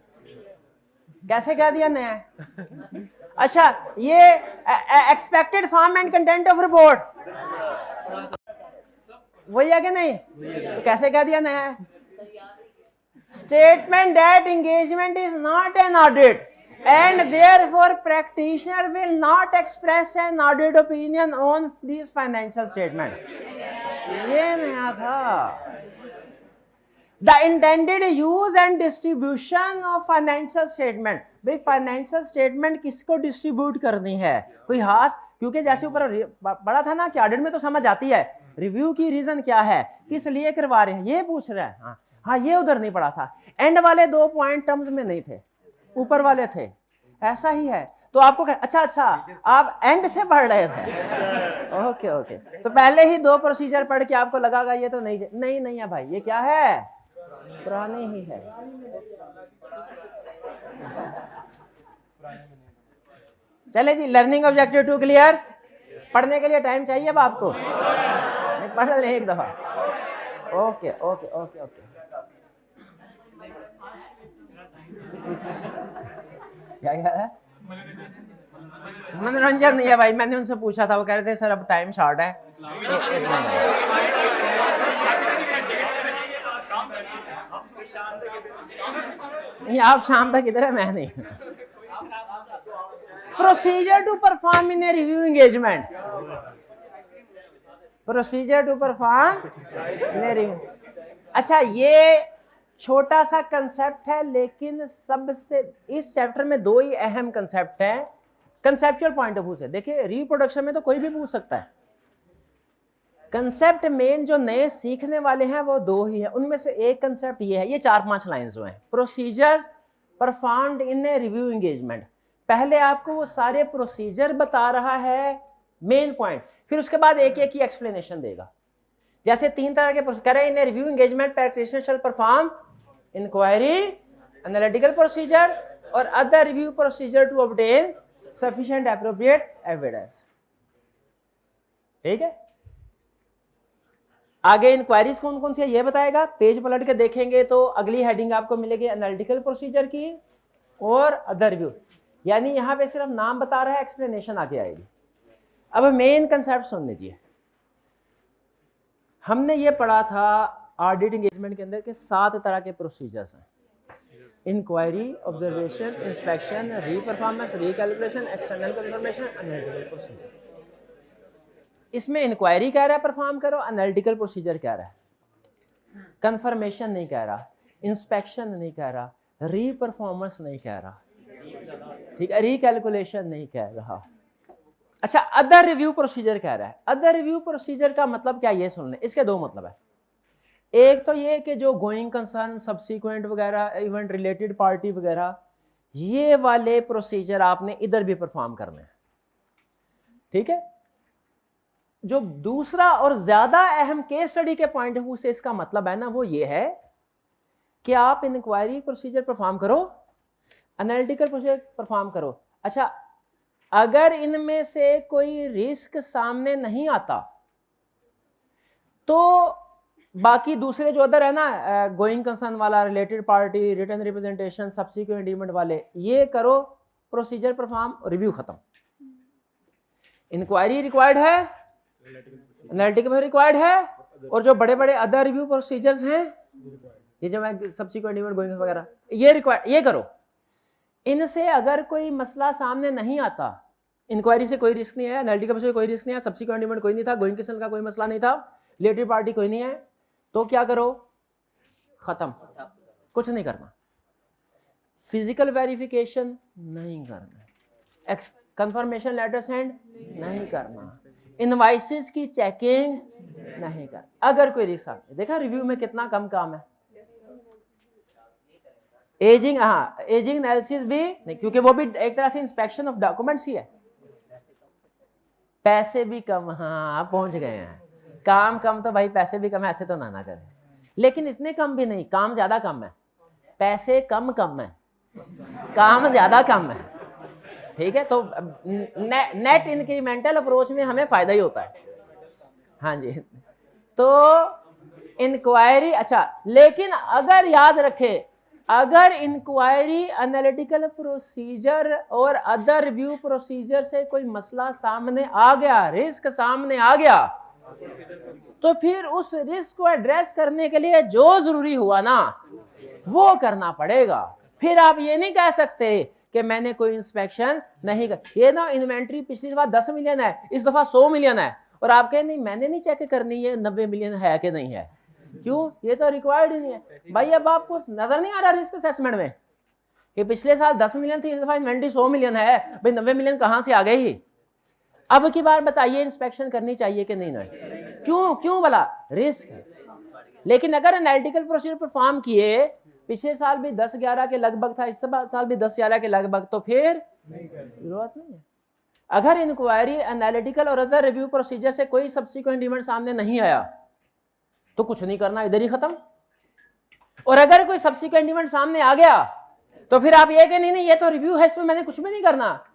कैसे कह दिया नया है। अच्छा, ये expected form and content of report वही है कि नहीं, तो कैसे कह दिया नया है। Statement that engagement is not an audit and therefore practitioner will not express an audit opinion on these financial statement, ये नया था। The intended use and distribution of financial statement, भाई फाइनेंशियल स्टेटमेंट किसको डिस्ट्रीब्यूट करनी है, कोई खास, क्योंकि जैसे ऊपर पढ़ा था ना कि ऑडिट में तो समझ आती है, रिव्यू की रीजन क्या है, किस लिए करवा रहे हैं, ये पूछ रहे हैं। हाँ, ये उधर नहीं पढ़ा था, एंड वाले 2 पॉइंट टर्म्स में नहीं थे, ऊपर वाले थे, ऐसा ही है। तो आपको अच्छा आप एंड से पढ़ रहे थे, ओके, तो पहले ही 2 प्रोसीजर पढ़ के आपको लगागा ये तो नहीं है भाई, ये क्या है, पुरानी ही है। चले जी, लर्निंग ऑब्जेक्टिव 2 क्लियर, पढ़ने के लिए टाइम चाहिए अब आपको, नहीं पढ़ लें एक दफा, ओके। क्या है, मनोरंजन नहीं है भाई, मैंने उनसे पूछा था, वो कह रहे थे सर अब टाइम शॉर्ट है, नहीं आप शाम तक इधर है, मैं नहीं। Procedure to perform in a review engagement, procedure to perform in a review. अच्छा, ये छोटा सा कंसेप्ट है, लेकिन सबसे इस चैप्टर में 2 ही अहम कंसेप्ट हैं कंसेप्चुअल पॉइंट ऑफ व्यू से। देखिए, रिप्रोडक्शन में तो कोई भी पूछ सकता है, कंसेप्ट मेन जो नए सीखने वाले हैं वो 2 ही है, उनमें से एक कंसेप्ट ये है, ये 4-5 लाइंस जो हैं, procedures performed in a review engagement. पहले आपको वो सारे प्रोसीजर बता रहा है, मेन पॉइंट, फिर उसके बाद एक एक की एक्सप्लेनेशन देगा। जैसे 3 तरह के कह रहे हैं, in a review engagement practitioner shall perform inquiry, analytical procedure और other review procedure to obtain sufficient appropriate evidence. ठीक है, आगे इंक्वायरीज कौन कौन सी है ये बताएगा, पेज पलट के देखेंगे तो अगली हेडिंग आपको मिलेगी एनालिटिकल प्रोसीजर की और अदर रिव्यू, यानी यहां पे सिर्फ नाम बता रहा है, एक्सप्लेनेशन आगे आएगी। अब मेन कंसेप्ट सुन लीजिए, हमने ये पढ़ा था ऑडिट एंगेजमेंट के अंदर के 7 तरह के प्रोसीजर्स हैं, inquiry, observation, inspection, reperformance, recalibration, external confirmation, analytical procedure. इसमें इंक्वायरी कह रहा है परफॉर्म करो, एनालिटिकल प्रोसीजर कह रहा है, कंफर्मेशन नहीं कह रहा, इंस्पेक्शन नहीं कह रहा, रीपरफॉर्मेंस नहीं कह रहा, ठीक है, रिकैलकुलेशन नहीं कह रहा। अच्छा, अदर रिव्यू प्रोसीजर कह रहा है। अदर रिव्यू प्रोसीजर का मतलब क्या, ये सुन लें, इसके 2 मतलब है। एक तो ये कि जो गोइंग कंसर्न, सब्सीक्वेंट वगैरह, इवेंट रिलेटेड पार्टी वगैरह, ये वाले प्रोसीजर आपने इधर भी परफॉर्म करने हैं, ठीक है। जो दूसरा और ज्यादा अहम केस स्टडी के पॉइंट ऑफ व्यू से इसका मतलब है ना, वो ये है कि आप इंक्वायरी प्रोसीजर परफॉर्म करो, एनालिटिकल प्रोसीजर परफॉर्म करो। अच्छा, अगर इनमें से कोई रिस्क सामने नहीं आता तो बाकी दूसरे जो अदर है ना, गोइंग कंसर्न वाला, related party, written representation, subsequent event वाले, ये करो, प्रोसीजर परफॉर्म, रिव्यू खत्म। इंक्वायरी रिक्वायर्ड है, एनालिटिकल रिक्वायर्ड है, और जो बड़े बड़े अदर रिव्यू प्रोसीजर्स हैं, ये जो मैं सब्सिक्वेंट इवेंट, गोइंग वगैरह, ये रिक्वायर्ड, ये करो। इनसे अगर कोई मसला सामने नहीं आता, इंक्वायरी से कोई रिस्क नहीं है, एनालिटिकल से कोई रिस्क नहीं है, सब्सिक्वेंट इवेंट कोई नहीं था, गोइंग कंसर्न का कोई मसला नहीं था, रिलेटेड पार्टी कोई नहीं है, तो क्या करो, खत्म, कुछ नहीं करना। फिजिकल वेरिफिकेशन नहीं करना, कंफर्मेशन लेटर सेंड नहीं करना, इनवाइसेस की चेकिंग नहीं करना। अगर कोई रिस्क आए, देखा रिव्यू में कितना कम काम है। एजिंग, हाँ एजिंग एनालिसिस भी नहीं, क्योंकि वो भी एक तरह से इंस्पेक्शन ऑफ डॉक्यूमेंट्स ही है। पैसे भी कम, हाँ पहुंच गए हैं, काम कम तो भाई पैसे भी कम है, ऐसे तो ना करें, लेकिन इतने कम भी नहीं, काम ज्यादा कम है, पैसे कम है, काम ज्यादा कम है, ठीक है। तो नेट इंक्रीमेंटल अप्रोच में हमें फायदा ही होता है। हाँ जी, तो इंक्वायरी, अच्छा लेकिन अगर याद रखे, अगर इंक्वायरी एनालिटिकल प्रोसीजर और अदर रिव्यू प्रोसीजर से कोई मसला सामने आ गया, रिस्क सामने आ गया, तो फिर उस रिस्क को एड्रेस करने के लिए जो जरूरी हुआ ना वो करना पड़ेगा। फिर आप ये नहीं कह सकते कि मैंने कोई इंस्पेक्शन नहीं कर, ये ना इन्वेंट्री पिछली दफा 10 मिलियन है, इस दफा 100 मिलियन है, और आप कहें नहीं मैंने नहीं चेक करनी है 90 मिलियन है कि नहीं है, क्यों, ये तो रिक्वायर्ड ही नहीं है भाई। अब आपको नजर नहीं आ रहा रिस्क असेसमेंट में कि पिछले साल 10 मिलियन थी, इस दफा इन्वेंट्री 100 मिलियन है, भाई 90 मिलियन कहां से आ गई। अब की बार बताइए इंस्पेक्शन करनी चाहिए कि नहीं, क्यों भला, रिस्क है। लेकिन अगर एनालिटिकल प्रोसीजर परफॉर्म किए, पिछले साल भी 10-11 के लगभग था, इस साल भी 10-11 के लगभग, तो फिर जरूरत नहीं है। अगर इंक्वायरी एनालिटिकल और अदर रिव्यू प्रोसीजर से कोई सब्सिक्वेंट इवेंट सामने नहीं आया तो कुछ नहीं करना, इधर ही खत्म। और अगर कोई सब्सिक्वेंट इवेंट सामने आ गया तो फिर आप ये कि नहीं ये तो रिव्यू है, इसमें मैंने कुछ भी नहीं करना।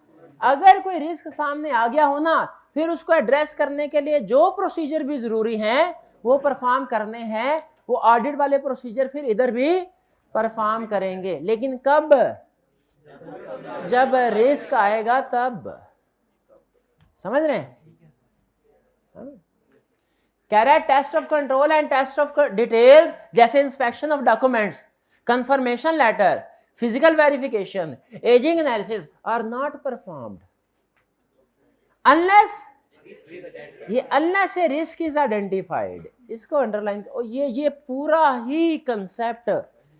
अगर कोई रिस्क सामने आ गया हो ना, फिर उसको एड्रेस करने के लिए जो प्रोसीजर भी जरूरी हैं वो परफॉर्म करने हैं, वो ऑडिट वाले प्रोसीजर फिर इधर भी परफॉर्म करेंगे। लेकिन कब, जब रिस्क आएगा तब, समझ रहे हैं। कह रहा है test of control and test of details, जैसे inspection of documents, confirmation letter, physical verification, aging analysis are not performed unless a risk is identified. इसको अंडरलाइन, ये पूरा ही कंसेप्ट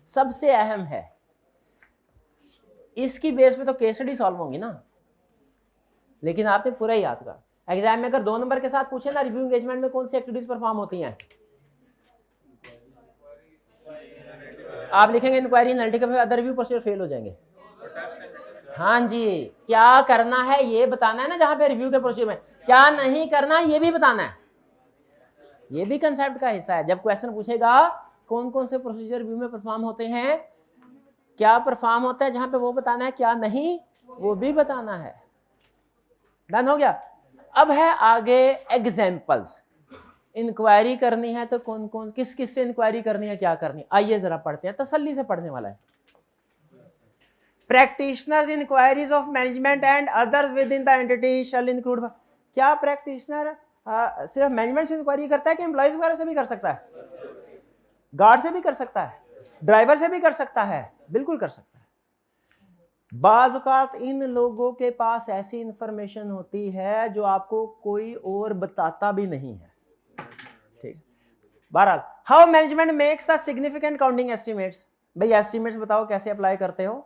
सबसे अहम है। इसकी बेस पे तो केस स्टडी सॉल्व होंगी ना, लेकिन आपने पूरा ही याद करा। एग्जाम में अगर 2 नंबर के साथ पूछे ना रिव्यू एंगेजमेंट में कौन सी एक्टिविटीज परफॉर्म होती हैं, आप लिखेंगे inquiry analytical other review procedure, fail हो जाएंगे। हाँ जी, क्या करना है ये बताना है ना, जहां पे रिव्यू के प्रोसीजर में क्या नहीं करना ये भी बताना है, ये भी कंसेप्ट का हिस्सा है। जब क्वेश्चन पूछेगा कौन कौन से प्रोसीजर रिव्यू में परफॉर्म होते हैं, क्या परफॉर्म होता है, जहां पे वो बताना है, क्या नहीं वो भी बताना है। डन हो गया। अब है आगे एग्जाम्पल्स। इंक्वायरी करनी है तो कौन कौन किस किस से इंक्वायरी करनी है, क्या करनी है, आइए जरा पढ़ते हैं, तसल्ली से पढ़ने वाला है। Practitioners inquiries of management and others within the entity shall include. क्या प्रैक्टिशनर सिर्फ मैनेजमेंट से इंक्वायरी करता है कि एम्प्लॉइज वगैरह से भी कर सकता है, गार्ड से भी कर सकता है, ड्राइवर से भी कर सकता है, बिल्कुल कर सकता है। बाज़ औक़ात इन लोगों के पास ऐसी इंफॉर्मेशन होती है जो आपको कोई और बताता भी नहीं है, ठीक। बहरहाल, how management makes the significant counting estimates. भाई एस्टिमेट्स बताओ कैसे अप्लाई करते हो।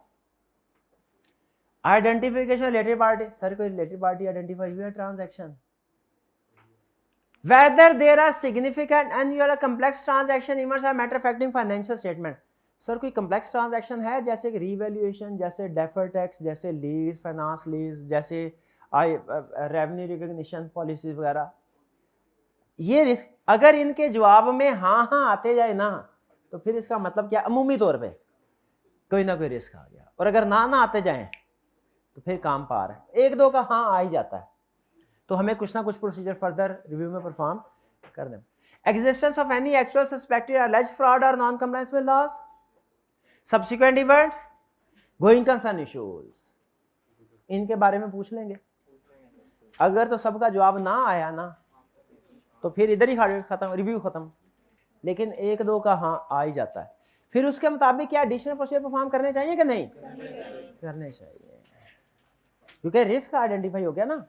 आइडेंटिफिकेशन रिलेटेड पार्टी, सर कोई रिलेटेड पार्टी आइडेंटिफाई हुई है transaction, whether there are significant annual complex transaction events are matter affecting financial statement। Sir कोई complex transaction है जैसे revaluation, जैसे deferred tax, जैसे लीज, फाइनेंस लीज, जैसे रेवेन्यू रिकॉग्निशन पॉलिसी वगैरह, ये रिस्क अगर इनके जवाब में हाँ हाँ आते जाए ना तो फिर इसका मतलब क्या, अमूमी तौर पे कोई ना कोई रिस्क आ गया। और अगर ना आते जाए तो फिर काम पार है। 1-2 का हाँ आ ही जाता है तो हमें कुछ ना कुछ प्रोसीजर फर्दर रिव्यू में परफॉर्म कर दें। Existence of any actual suspected alleged fraud और non compliance with laws, subsequent event, going concern issues, इनके बारे में पूछ लेंगे। अगर तो सबका जवाब ना आया ना तो फिर इधर ही खत्म, रिव्यू खत्म। लेकिन 1-2 का हाँ आ ही जाता है, फिर उसके मुताबिक क्या एडिशनल प्रोसीजर परफॉर्म करने चाहिए कि नहीं, करने चाहिए। क्योंकि रिस्क आइडेंटिफाई हो गया ना।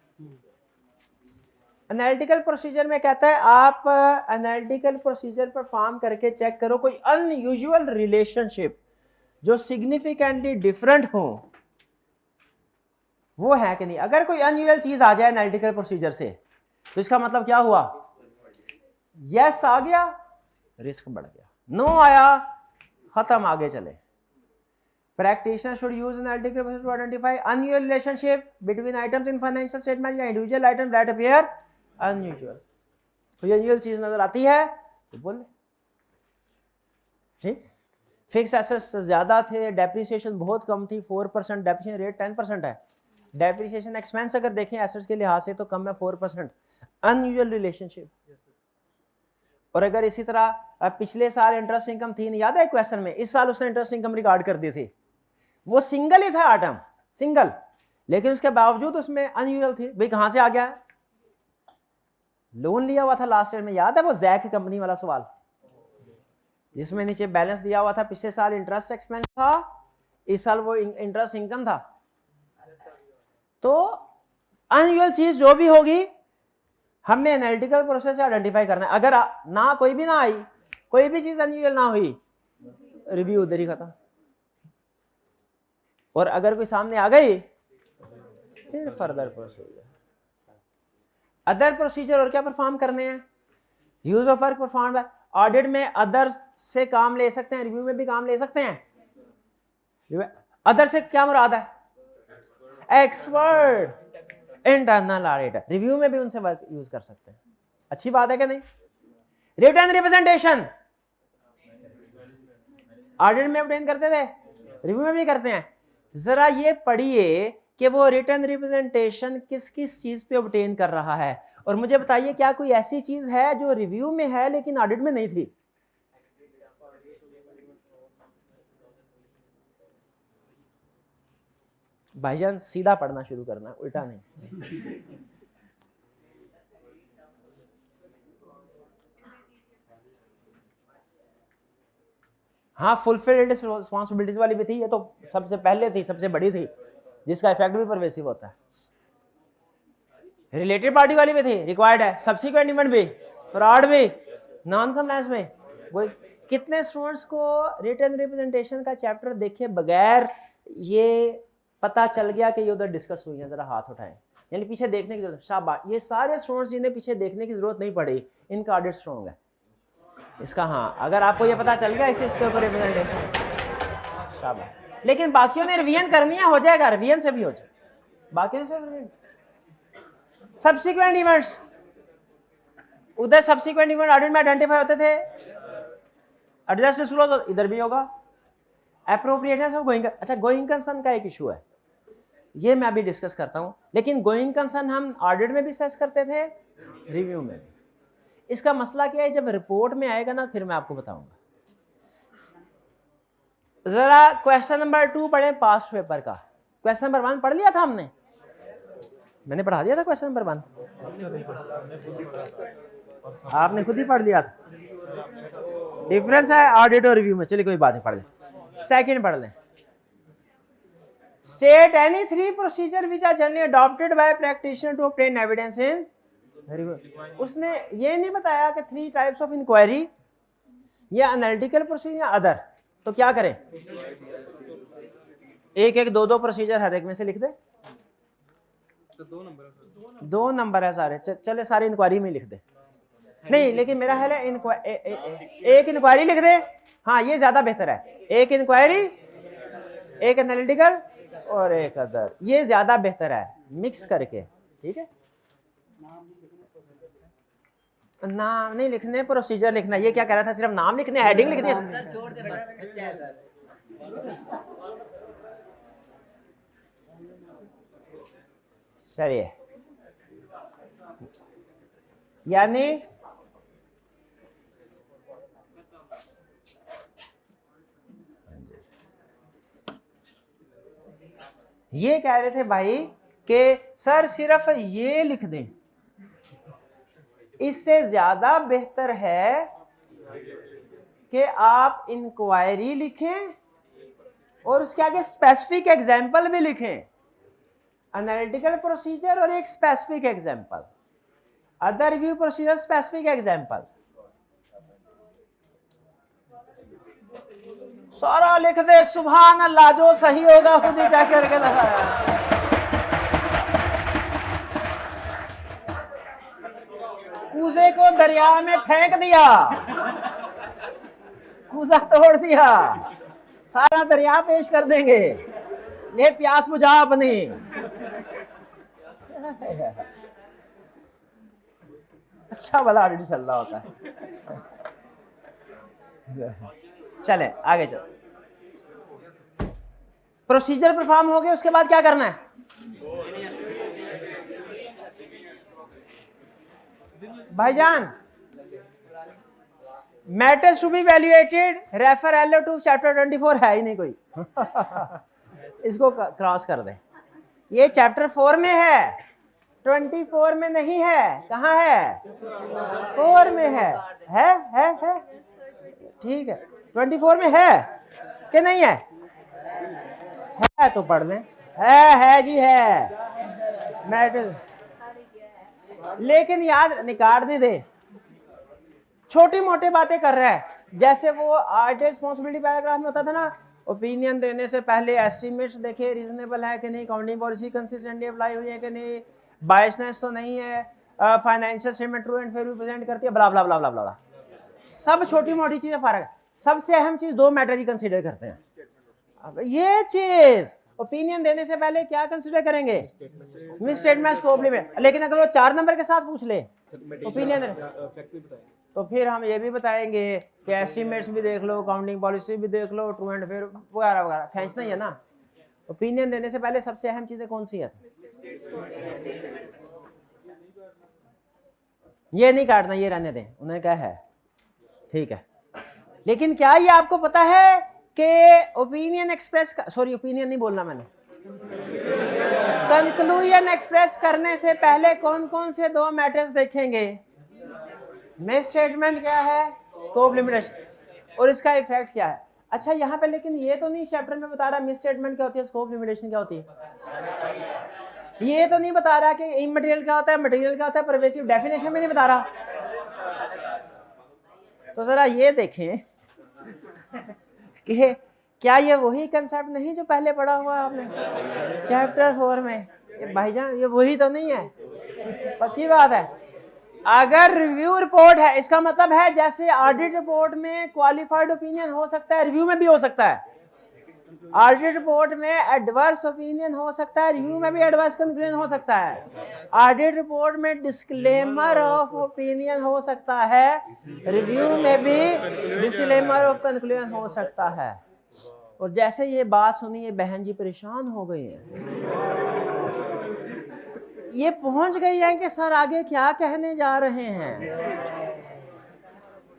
एनालिटिकल प्रोसीजर में कहता है आप एनालिटिकल प्रोसीजर परफॉर्म करके चेक करो कोई अनयूजुअल रिलेशनशिप जो सिग्निफिकेंटली डिफरेंट हो, वो है कि नहीं। अगर कोई अनयूजुअल चीज आ जाए एनालिटिकल प्रोसीजर से तो इसका मतलब क्या हुआ, यस आ गया रिस्क बढ़ गया, नो आया खत्म, आगे चले। Practitioner should use analytical process to identify unusual relationship between items in financial statement या individual items that appear unusual। कोई unusual चीज नजर आती है तो बोल, ठीक। फिक्स एसेट्स ज्यादा थे, डेप्रिसिएशन बहुत कम थी, 4%, डेप्रिसिएशन रेट 10% है। डेप्रिसिएशन एक्सपेंस अगर देखें एसेट्स के लिहाज से तो कम है 4%, अनयूजुअल रिलेशनशिप। और अगर इसी तरह पिछले साल इंटरेस्ट इनकम थी, नहीं याद है क्वेश्चन में, इस साल उसने इंटरेस्ट इनकम रिकॉर्ड कर दी थी, वो सिंगल ही था आइटम, सिंगल, लेकिन उसके बावजूद उसमें अनयूजुअल थी। भाई कहां से आ गया, लोन लिया हुआ था लास्ट ईयर में, याद है वो जैक कंपनी वाला सवाल, जिसमें नीचे बैलेंस दिया हुआ था, पिछले साल इंटरेस्ट एक्सपेंस था, इस साल वो इंटरेस्ट इनकम था। तो अनयूजुअल चीज जो भी होगी हमने एनालिटिकल प्रोसेस से आइडेंटिफाई करना है। अगर ना कोई भी ना आई, कोई भी चीज अनयूजुअल ना हुई, रिव्यू उधर ही खत्म। और अगर कोई सामने आ गई फिर फर्दर प्रोसीजर, अदर प्रोसीजर और क्या परफॉर्म करने हैं, use of work perform by audit में अदर से काम ले सकते हैं, रिव्यू में भी काम ले सकते हैं। अदर से क्या मुराद है, एक्सपर्ट, इंटरनल ऑडिटर, रिव्यू में भी उनसे वर्क यूज कर सकते हैं। अच्छी बात है कि नहीं। रिटर्न रिप्रेजेंटेशन ऑडिट में ऑब्टेन करते थे, रिव्यू में भी करते हैं। जरा ये पढ़िए कि वो रिटर्न रिप्रेजेंटेशन किस किस चीज पे ऑब्टेन कर रहा है, और मुझे बताइए क्या कोई ऐसी चीज है जो रिव्यू में है लेकिन ऑडिट में नहीं थी। भाईजान सीधा पढ़ना शुरू करना, उल्टा नहीं। हाँ, फुलफिल्ड रिस्पॉन्सिबिलिटीज वाली भी थी, ये तो सबसे पहले थी, सबसे बड़ी थी, जिसका इफेक्ट भी परवेसिव होता है। रिलेटेड पार्टी वाली भी थी, रिक्वायर्ड है, सब्सिक्वेंट इवेंट भी, फ्रॉड भी, नॉन कंप्लायंस में। वो कितने स्टूडेंट्स को रिटन रिप्रेजेंटेशन का चैप्टर देखे बगैर ये पता चल गया कि ये उधर डिस्कस हुई है, जरा हाथ उठाएं। यानी पीछे देखने की जरूरत, शाबाश, ये सारे स्टूडेंट्स जिन्हें पीछे देखने की जरूरत नहीं पड़ी, इनका ऑडिट स्ट्रॉन्ग है इसका। हाँ, अगर आपको ये पता चल गया इसके ऊपर रिप्रेजेंटेशन, शाबाश। लेकिन बाकियों ने रिवीजन करनी है, हो जाएगा, रिवीजन से भी हो जाए, बाकियों से रिवीजन। सब्सिक्वेंट इवेंट्स, उधर सब्सिक्वेंट इवेंट ऑडिट में आइडेंटिफाई होते थे, एडजस्ट डिस्क्लोज इधर भी होगा। एप्रोप्रिएटनेस ऑफ गोइंग, अच्छा गोइंग कंसर्न का एक इशू है, ये मैं अभी डिस्कस करता हूं। लेकिन गोइंग कंसर्न हम ऑडिट में भी सेस करते थे, रिव्यू में भी। इसका मसला क्या है, जब रिपोर्ट में आएगा ना फिर मैं आपको बताऊंगा। जरा क्वेश्चन नंबर 2 पढ़े पास्ट पेपर का। क्वेश्चन नंबर 1 पढ़ लिया था हमने, मैंने पढ़ा दिया था क्वेश्चन नंबर 1, आपने खुद ही पढ़ लिया था। डिफरेंस है ऑडिट और रिव्यू में, चलिए कोई बात नहीं, पढ़ लें। सेकंड पढ़ लें, state any 3 procedure which are generally adopted by practitioner to obtain evidence in review. उसने ये नहीं बताया कि 3 टाइप्स ऑफ इंक्वायरी या एनालिटिकल प्रोसीजर या अदर, तो क्या करें, एक एक 2-2 प्रोसीजर हर एक में से लिख दे। तो 2 नंबर है सारे, चले सारे इंक्वायरी में लिख दे। नहीं, लेकिन मेरा ख्याल है एक इंक्वायरी लिख दे, हाँ ये ज्यादा बेहतर है। एक इंक्वायरी, एक एनालिटिकल और एक अदर, ये ज्यादा बेहतर है मिक्स करके, ठीक है। नाम नहीं लिखने, प्रोसीजर लिखना। ये क्या कह रहा था, सिर्फ नाम लिखने, हेडिंग लिखनी है सर, छोड़ दे बस, अच्छा है सर। चलिए, यानी ये कह रहे थे भाई कि सर सिर्फ ये लिख दें, इससे ज्यादा बेहतर है कि आप इंक्वायरी लिखें और उसके आगे स्पेसिफिक एग्जाम्पल भी लिखें। एनालिटिकल प्रोसीजर और एक specific example, other review procedure specific example. सारा लिख दे, सुभान अल्लाह, जो सही होगा खुद ही चेक करके दिखाया। कूजे को दरिया में फेंक दिया, कूजा तोड़ दिया, सारा दरिया पेश कर देंगे, ये प्यास बुझा अपनी। अच्छा भला ऑडिट चल रहा होता है। चले आगे चल। प्रोसीजर परफॉर्म हो गए, उसके बाद क्या करना है? भाईजान, matters to be valuated, refer L O चैप्टर 24 है ही नहीं कोई। इसको क्रॉस कर दे। ये चैप्टर 4 में है, 24 में नहीं है। कहाँ है? 4 में है? ठीक है, 24 में है कि नहीं है? है तो पढ़ लें। है जी, है मैटर। लेकिन याद निकाल नहीं दे, छोटी मोटी बातें कर रहा है। जैसे वो आर्ट रिस्पॉन्सिबिलिटी पैराग्राफ में होता था ना, ओपिनियन देने से पहले एस्टिमेट्स देखे रीजनेबल है कि नहीं, अकाउंटिंग पॉलिसी कंसिस्टेंटली अप्लाई हुई है कि नहीं, बायसनेस तो नहीं है, financial statement true and fair represent करती है, ब्ला ब्ला ब्ला ब्ला ब्ला। सब छोटी मोटी चीजें फर्क है। सबसे अहम चीज 2 मैटर ही कंसीडर करते हैं। अब ये चीज ओपिनियन देने से पहले क्या कंसीडर करेंगे? Miss statement, scope limit. लेकिन अगर वो 4 नंबर के साथ पूछ ले ओपिनियन, तो फिर हम ये भी बताएंगे कि एस्टिमेट्स भी देख लो, अकाउंटिंग पॉलिसी भी देख लो, ट्रू एंड फेयर वगैरह वगैरह। खींचना ही है ना। ओपिनियन देने से पहले सबसे अहम चीजें कौन सी है? ये नहीं काटना, ये रहने दें, उन्होंने कहा है ठीक है। लेकिन क्या ये आपको पता है कि ओपिनियन एक्सप्रेस, सॉरी ओपिनियन नहीं बोलना मैंने, कंक्लूजन एक्सप्रेस करने से पहले कौन कौन से 2 मैटर्स देखेंगे? मिस स्टेटमेंट क्या है, स्कोप लिमिटेशन, और इसका इफेक्ट क्या है। अच्छा यहाँ पे लेकिन ये तो नहीं चैप्टर में बता रहा मिस स्टेटमेंट क्या होती है, स्कोप लिमिटेशन क्या होती है। ये तो नहीं बता रहा कि इमटेरियल क्या होता है, मटेरियल क्या होता है, परवेसिव डेफिनेशन में नहीं बता रहा। तो जरा ये देखें कि क्या ये वही कंसेप्ट नहीं जो पहले पढ़ा हुआ है आपने चैप्टर 4 में? भाईजान ये वही तो नहीं है, पक्की बात है। अगर रिव्यू रिपोर्ट है, इसका मतलब है जैसे ऑडिट रिपोर्ट में क्वालिफाइड ओपिनियन हो सकता है, रिव्यू में भी हो सकता है। ऑडिट रिपोर्ट में एडवर्स ओपिनियन हो सकता है, रिव्यू में भी एडवर्स कंक्लूजन हो सकता है। ऑडिट रिपोर्ट में डिस्क्लेमर ऑफ ओपिनियन हो सकता है, रिव्यू में भी डिस्क्लेमर ऑफ कंक्लूजन हो सकता है। और जैसे ये बात सुनी, ये बहन जी परेशान हो गई है, ये पहुंच गई है कि सर आगे क्या कहने जा रहे हैं।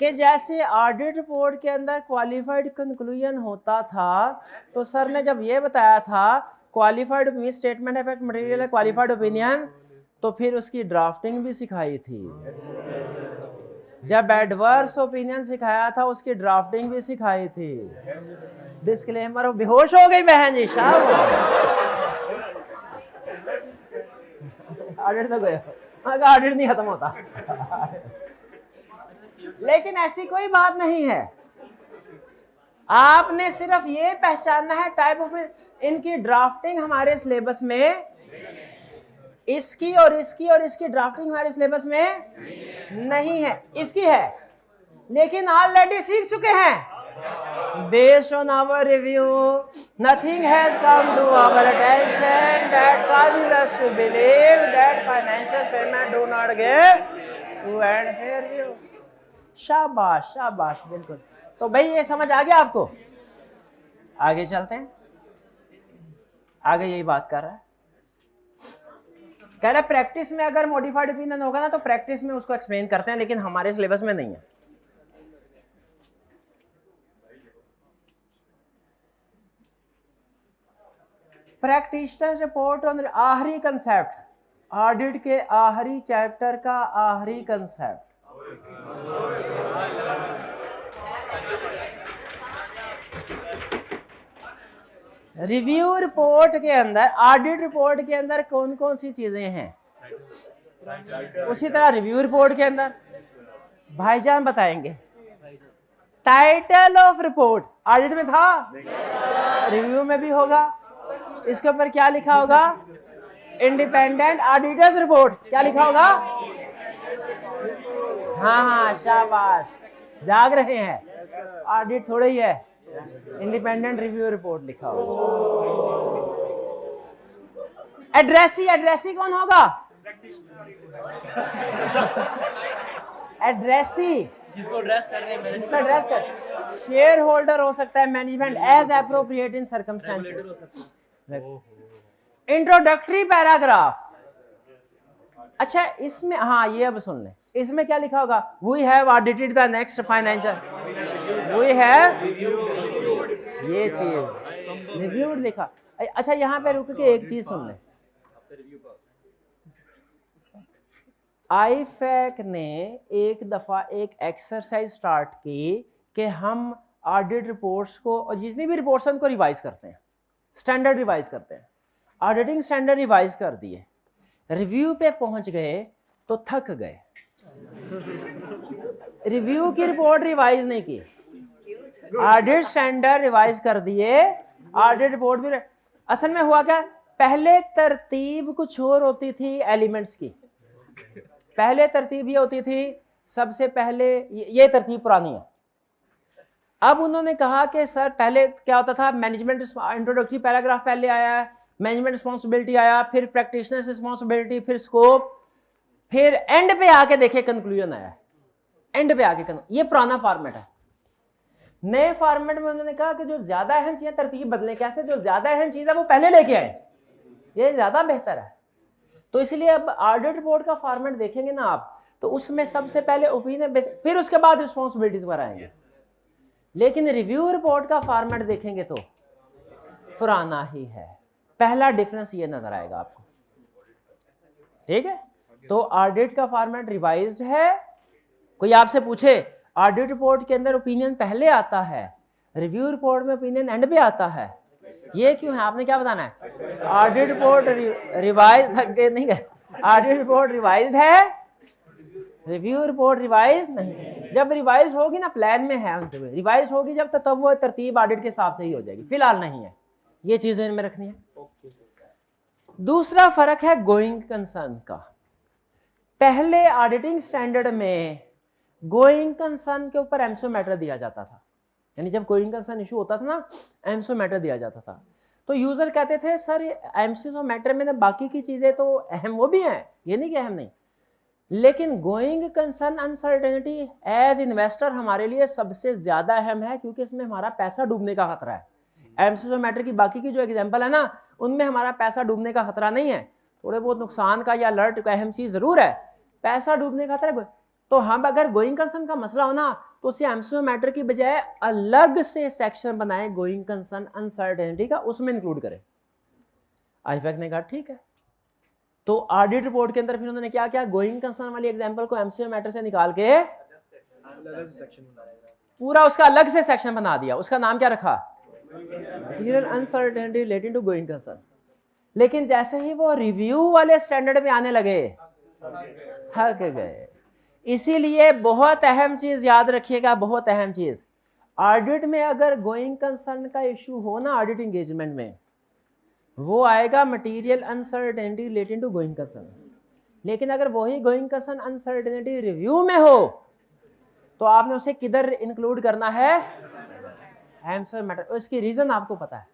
कि जैसे ऑडिट रिपोर्ट के अंदर क्वालिफाइड कंक्लूजन होता था, तो सर ने जब ये बताया था qualified miss statement effect material है क्वालिफाइड ओपिनियन, तो फिर उसकी ड्राफ्टिंग भी सिखाई थी। जब एडवर्स ओपिनियन सिखाया था, उसकी ड्राफ्टिंग भी सिखाई थी। डिस्क्लेमर, बेहोश हो गई बहन जी, ऑडिट तो गया, ऑडिट नहीं खत्म होता। लेकिन ऐसी कोई बात नहीं है, आपने सिर्फ ये पहचानना है टाइप ऑफ, इनकी ड्राफ्टिंग हमारे सिलेबस में, इसकी और इसकी और इसकी ड्राफ्टिंग हमारे सिलेबस में नहीं है। इसकी है लेकिन ऑलरेडी सीख चुके हैं। Based on our review, nothing has come to our attention that causes us to believe that financial statement do not give true and fair view. शाबाश शाबाश, बिल्कुल। तो भाई ये समझ आ गया आपको? आगे चलते हैं। आगे यही बात कर रहा है, कह रहा है प्रैक्टिस में अगर मॉडिफाइड ओपिनियन होगा ना, तो प्रैक्टिस में उसको एक्सप्लेन करते हैं, लेकिन हमारे सिलेबस में नहीं है। प्रैक्टिशनर रिपोर्ट ऑन आखिरी कंसेप्ट, ऑडिट के आखिरी चैप्टर का आखिरी कंसेप्ट। रिव्यू रिपोर्ट के अंदर, ऑडिट रिपोर्ट के अंदर कौन कौन सी चीजें हैं, उसी तरह रिव्यू रिपोर्ट के अंदर भाईजान बताएंगे। टाइटल ऑफ रिपोर्ट ऑडिट में था, रिव्यू में भी होगा। इसके ऊपर क्या लिखा होगा, इंडिपेंडेंट ऑडिटर्स रिपोर्ट, क्या लिखा होगा? हाँ शाबाश, जाग रहे हैं, ऑडिट थोड़ा ही है, इंडिपेंडेंट रिव्यू रिपोर्ट लिखा होगा। एड्रेसी कौन होगा? एड्रेसी जिसको ड्रेस करने में, इसका ड्रेस कर, शेयर होल्डर हो सकता है, मैनेजमेंट एज एप्रोप्रिएट इन सर्कमस्टेंसेस। इंट्रोडक्टरी पैराग्राफ, अच्छा इसमें, हाँ ये अब सुन ले, इसमें क्या लिखा होगा? We have audited the next financial, we have, ये चीज रिव्यूड लिखा। अच्छा यहाँ पे रुक के एक चीज सुन ले, आईफैक ने एक दफा एक एक्सरसाइज स्टार्ट की कि हम ऑडिट रिपोर्ट्स को, और जितनी भी रिपोर्ट्स उनको रिवाइज करते हैं, स्टैंडर्ड रिवाइज करते हैं, ऑडिटिंग स्टैंडर्ड रिवाइज कर दिए, रिव्यू पे पहुंच गए तो थक गए, रिव्यू की रिपोर्ट रिवाइज नहीं की, ऑडिट स्टैंडर्ड रिवाइज कर दिए, ऑडिट रिपोर्ट भी। असल में हुआ क्या, पहले तरतीब कुछ और होती थी एलिमेंट्स की, पहले तरतीब ये होती थी, सबसे पहले ये तरतीब पुरानी है। अब उन्होंने कहा कि सर पहले क्या होता था, मैनेजमेंट इंट्रोडक्टरी पैराग्राफ पहले आया है, मैनेजमेंट रिस्पॉन्सिबिलिटी आया, फिर प्रैक्टिशनर्स रिस्पॉन्सिबिलिटी, फिर स्कोप, फिर एंड पे आके देखे कंक्लूजन आया, एंड पे आके ये पुराना फॉर्मेट है। नए फॉर्मेट में उन्होंने कहा कि जो ज्यादा अहम चीजें तरतीब बदले, कैसे, जो ज्यादा अहम चीज है वो पहले लेके आए, ये ज्यादा बेहतर है। तो इसलिए अब ऑडिट रिपोर्ट का फॉर्मेट देखेंगे ना आप, तो उसमें सबसे पहले ओपिनियन, फिर उसके बाद रिस्पॉन्सिबिलिटीज पर आएंगे। लेकिन रिव्यू रिपोर्ट का फॉर्मेट देखेंगे तो पुराना ही है। पहला डिफरेंस ये नजर आएगा आपको, ठीक है। तो ऑडिट का फॉर्मेट रिवाइज्ड है। कोई आपसे पूछे ऑडिट रिपोर्ट के अंदर ओपिनियन पहले आता है, रिव्यू रिपोर्ट में ओपिनियन एंड पे आता है, ये क्यों है? आपने क्या बताना है? ऑडिट रिपोर्ट रिवाइज नहीं है, ऑडिट रिपोर्ट रिवाइज्ड है, रिव्यू रिपोर्ट रिवाइज नहीं। जब रिवाइज होगी ना, प्लान में है उनके, रिवाइज होगी जब तब वो तरतीब ऑडिट के हिसाब से ही हो जाएगी, फिलहाल नहीं है। ये चीजें इनमें रखनी है। दूसरा फर्क है गोइंग कंसर्न का। पहले ऑडिटिंग स्टैंडर्ड में गोइंग कंसर्न के ऊपर एमसीओ मैटर दिया जाता था, यानी जब गोइंग कंसर्न इशू होता था ना, एमसीओ मैटर दिया जाता था। तो यूजर कहते थे सर एमसीओ मैटर में बाकी की चीजें तो अहम वो भी हैं, ये नहीं कि अहम नहीं, लेकिन going concern uncertainty as investor हमारे लिए सबसे ज्यादा अहम है, क्योंकि इसमें हमारा पैसा डूबने का खतरा है। एमसीओ मैटर की बाकी की जो एग्जांपल है ना, उनमें हमारा पैसा डूबने का खतरा नहीं है, थोड़े बहुत नुकसान का या अलर्ट का अहम चीज जरूर है, पैसा डूबने का खतरा। तो हम अगर गोइंग कंसर्न का मसला हो ना, तो उसे एमसीओ मैटर की बजाय अलग से सेक्शन बनाए गोइंग कंसर्न अनसर्टेनिटी का, उसमें इंक्लूड करें। आईफैक ने कहा ठीक है। तो ऑडिट रिपोर्ट के अंदर फिर उन्होंने क्या किया, गोइंग कंसर्न वाली एग्जांपल को एमसीओ मैटर से निकाल के पूरा उसका अलग से सेक्शन बना दिया। उसका नाम क्या रखा? Material uncertainty relating to going concern. लेकिन जैसे ही वो रिव्यू वाले स्टैंडर्ड में आने लगे, थक गए। इसीलिए बहुत अहम चीज याद रखिएगा, बहुत अहम चीज, ऑडिट में अगर गोइंग कंसर्न का इशू हो ना ऑडिट एंगेजमेंट में, वो आएगा material uncertainty relating to going concern. लेकिन अगर वही गोइंग कंसर्न अनसर्टेनिटी रिव्यू में हो, तो आपने उसे किधर इंक्लूड करना है? MCO matter. उसकी रीजन आपको पता है,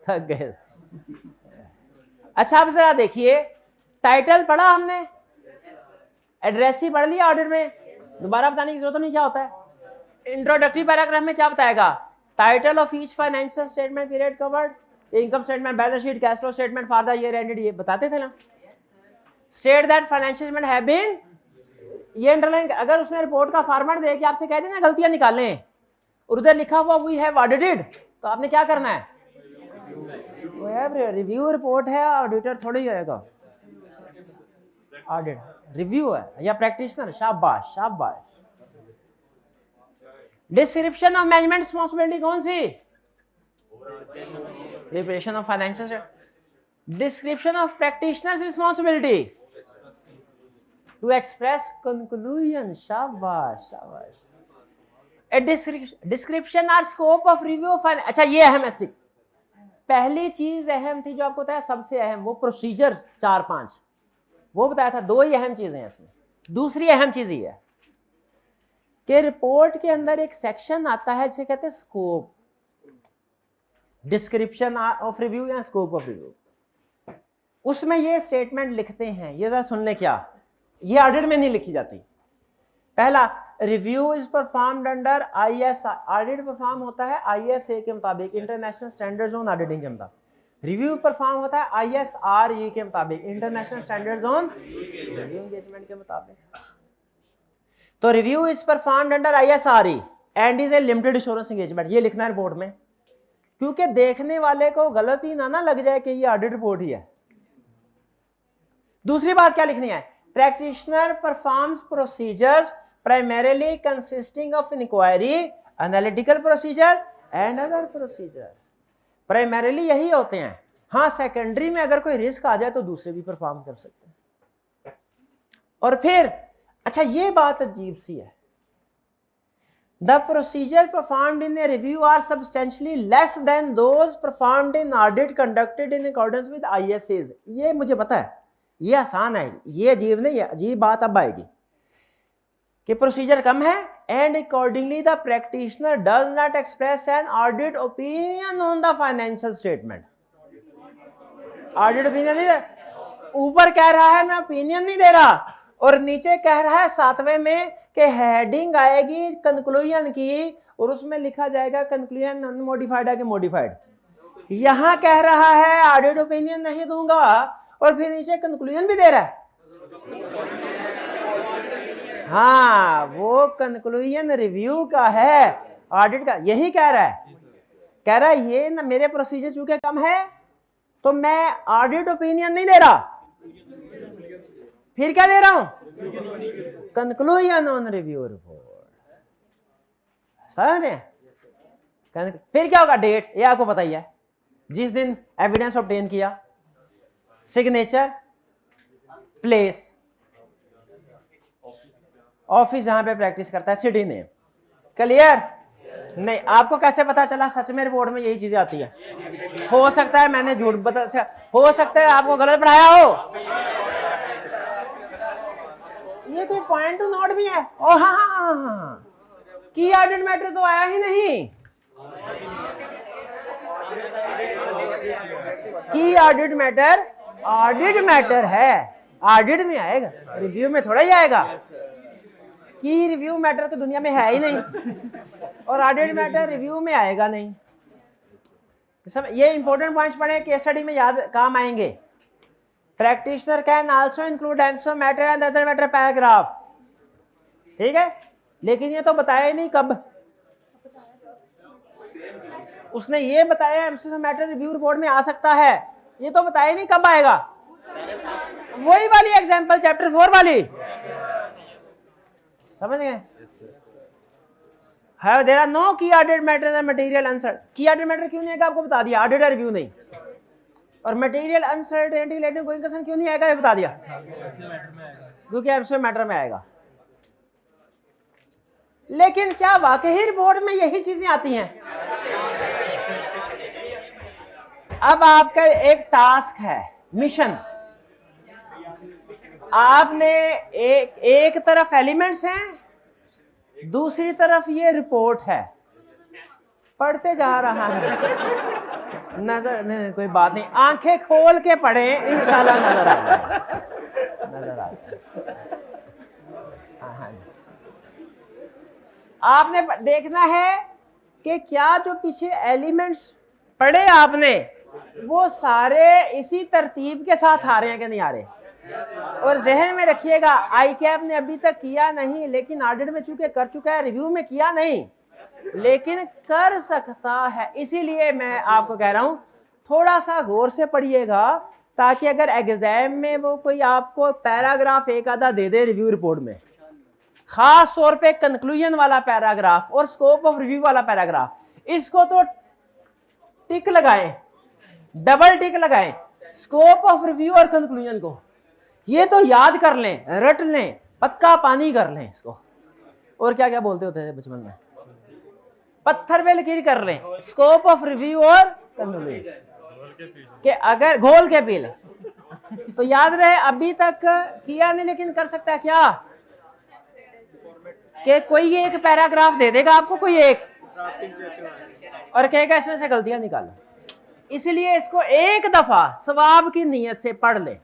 थक गए। अच्छा अब जरा देखिए, टाइटल पढ़ा हमने, एड्रेस ही पढ़ लिया ऑडिट में, दोबारा बताने की जरूरत नहीं क्या होता है। इंट्रोडक्टरी पैराग्राफ में क्या बताएगा? Title of each financial statement period covered, income statement, balance sheet, cash flow statement for the year ended, ये बताते थे ना। State that financial statement have been, ये अंडरलाइन। अगर उसने रिपोर्ट का फॉर्मेट दे के आपसे कह देना गलतियां निकालें और उधर लिखा हुआ वी हैव ऑडिटेड, तो आपने क्या करना है? वो है रिव्यू रिपोर्ट है, ऑडिटर थोड़ी जाएगा, ऑडिट रिव्यू है या प्रैक्टिशनर। शाबाश शाबाश। डिस्क्रिप्शन ऑफ मैनेजमेंट रिस्पांसिबिलिटी कौन सी? Preparation of financial, description of practitioners responsibility to express conclusion, शाबाश शाबाश, ए डिस्क्रिप्शन और स्कोप ऑफ रिव्यू ऑफ, अच्छा ये अहम है 6। पहली चीज अहम थी जो आपको बताया सबसे अहम, वो प्रोसीजर 4-5 वो बताया था, 2 ही अहम चीजें हैं इसमें। दूसरी अहम चीज ये है कि रिपोर्ट के अंदर एक सेक्शन आता है जिसे कहते हैं स्कोप, डिस्क्रिप्शन ऑफ रिव्यू या स्कोप ऑफ रिव्यू। उसमें ये स्टेटमेंट लिखते हैं, ये जरा सुन ले, क्या ये ऑडिट में नहीं लिखी जाती। पहला, review is performed under IS, audit perform होता है ISA के मुताबिक, इंटरनेशनल स्टैंडर्ड्स ऑन ऑडिटिंग के मुताबिक। रिव्यू परफॉर्म होता है ISRE के मुताबिक, international standards on review engagement के मुताबिक। तो review is performed under ISRE and is a limited assurance engagement, ये लिखना है रिपोर्ट में, क्योंकि देखने वाले को गलत ही ना लग जाए कि ये ऑडिट रिपोर्ट ही है। दूसरी बात क्या लिखनी है, practitioner performs procedures primarily consisting of inquiry, analytical procedure and other procedure। Primarily यही होते हैं, हाँ सेकेंडरी में अगर कोई रिस्क आ जाए तो दूसरे भी परफॉर्म कर सकते हैं। और फिर अच्छा ये बात अजीब सी है, the procedure performed in a review are substantially less than those performed in audit conducted in accordance with ISAs। ये मुझे पता है, ये आसान है, ये अजीब नहीं है, अजीब बात अब आएगी कि प्रोसीजर कम है and accordingly the practitioner does not express an audit opinion on the financial statement. Audit opinion नहीं दे, ऊपर कह रहा है मैं ओपिनियन नहीं दे रहा, और नीचे कह रहा है 7वें में कि हेडिंग आएगी कंक्लूजन की और उसमें लिखा जाएगा कंक्लूजन अनमोडिफाइड है कि मोडिफाइड। यहां कह रहा है ऑडिट ओपिनियन नहीं दूंगा और फिर नीचे कंक्लूजन भी दे रहा है। हाँ वो कंक्लूजन रिव्यू का है, ऑडिट का यही कह रहा है, कह रहा है ये ना मेरे प्रोसीजर चूंकि कम है तो मैं ऑडिट ओपिनियन नहीं दे रहा, फिर क्या दे रहा हूं, कंक्लूजन ऑन रिव्यू रिपोर्ट। समझ रहे हैं? फिर क्या होगा, डेट ये आपको पता ही है, जिस दिन एविडेंस ऑब्टेन किया, सिग्नेचर, प्लेस, ऑफिस जहां पे प्रैक्टिस करता है, सिटी नेम। क्लियर? नहीं आपको कैसे पता चला? सच में रिपोर्ट में यही चीजें आती है। हो सकता है मैंने झूठ बता, हो सकता है आपको गलत पढ़ाया हो, ये कोई पॉइंट टू नोट भी है। ओ हाँ, की ऑडिट मैटर तो आया ही नहीं, की ऑडिट मैटर है, ऑडिट में आएगा, रिव्यू में थोड़ा ही आएगा। की रिव्यू मैटर तो दुनिया में है ही नहीं और ऑडिट मैटर रिव्यू में आएगा नहीं। सब ये इंपॉर्टेंट पॉइंट्स पढ़े, केस स्टडी में याद काम आएंगे। प्रैक्टिशनर कैन आल्सो इंक्लूड एमसो matter and other matter paragraph, ठीक है, लेकिन ये तो बताया ही नहीं कब। उसने ये बताया एमसो मैटर रिव्यू रिपोर्ट में आ सकता है, ये तो बताया ही नहीं कब आएगा। वही वाली एग्जांपल चैप्टर 4 वाली, समझ गए? है देयर आर नो की ऑडिट मैटर्स एंड मटेरियल अनसर्ट। की ऑडिट मैटर क्यों नहीं आएगा आपको बता दिया, ऑडिट रिव्यू नहीं। और मटेरियल अनसर्टेनिटी रिलेटेड कोई कंसर्न क्यों नहीं आएगा ये बता दिया, क्योंकि एमसीक्यू मैटर में आएगा। लेकिन क्या वाकई रिपोर्ट में यही चीजें आती हैं? अब आपका एक टास्क है, मिशन, आपने एक तरफ एलिमेंट्स हैं, दूसरी तरफ ये रिपोर्ट है, पढ़ते जा रहा है, नजर नहीं, कोई बात नहीं, आंखें खोल के पढ़े इंशाल्लाह नजर आ जाए। हाँ, आपने देखना है कि क्या जो पीछे एलिमेंट्स पढ़े आपने वो सारे इसी तरतीब के साथ आ रहे हैं कि नहीं आ रहे। और जहन में रखिएगा आई कैप ने अभी तक किया नहीं, लेकिन ऑडिट में चूंकि कर चुका है, रिव्यू में किया नहीं, लेकिन कर सकता है। इसीलिए मैं आपको कह रहा हूं थोड़ा सा गौर से पढ़िएगा, ताकि अगर एग्जाम में वो कोई आपको पैराग्राफ एक आधा दे दे रिव्यू रिपोर्ट में, खास तौर पे कंक्लूजन वाला पैराग्राफ और स्कोप ऑफ रिव्यू वाला पैराग्राफ, इसको तो टिक लगाएं, डबल टिक लगाएं स्कोप ऑफ रिव्यू और कंक्लूजन को। ये तो याद कर लें, रट लें, पक्का पानी कर लें इसको। और क्या क्या बोलते होते थे बचपन में, पत्थर पे लकीर कर लें, स्कोप ऑफ रिव्यू और कंक्लूजन कि अगर घोल के पी लें। तो याद रहे, अभी तक किया नहीं लेकिन कर सकता है क्या, कि कोई एक पैराग्राफ दे देगा आपको, कोई एक, और कहेगा इसमें से गलतियां निकालो। इसलिए इसको एक दफा सवाब की नीयत से पढ़ ले।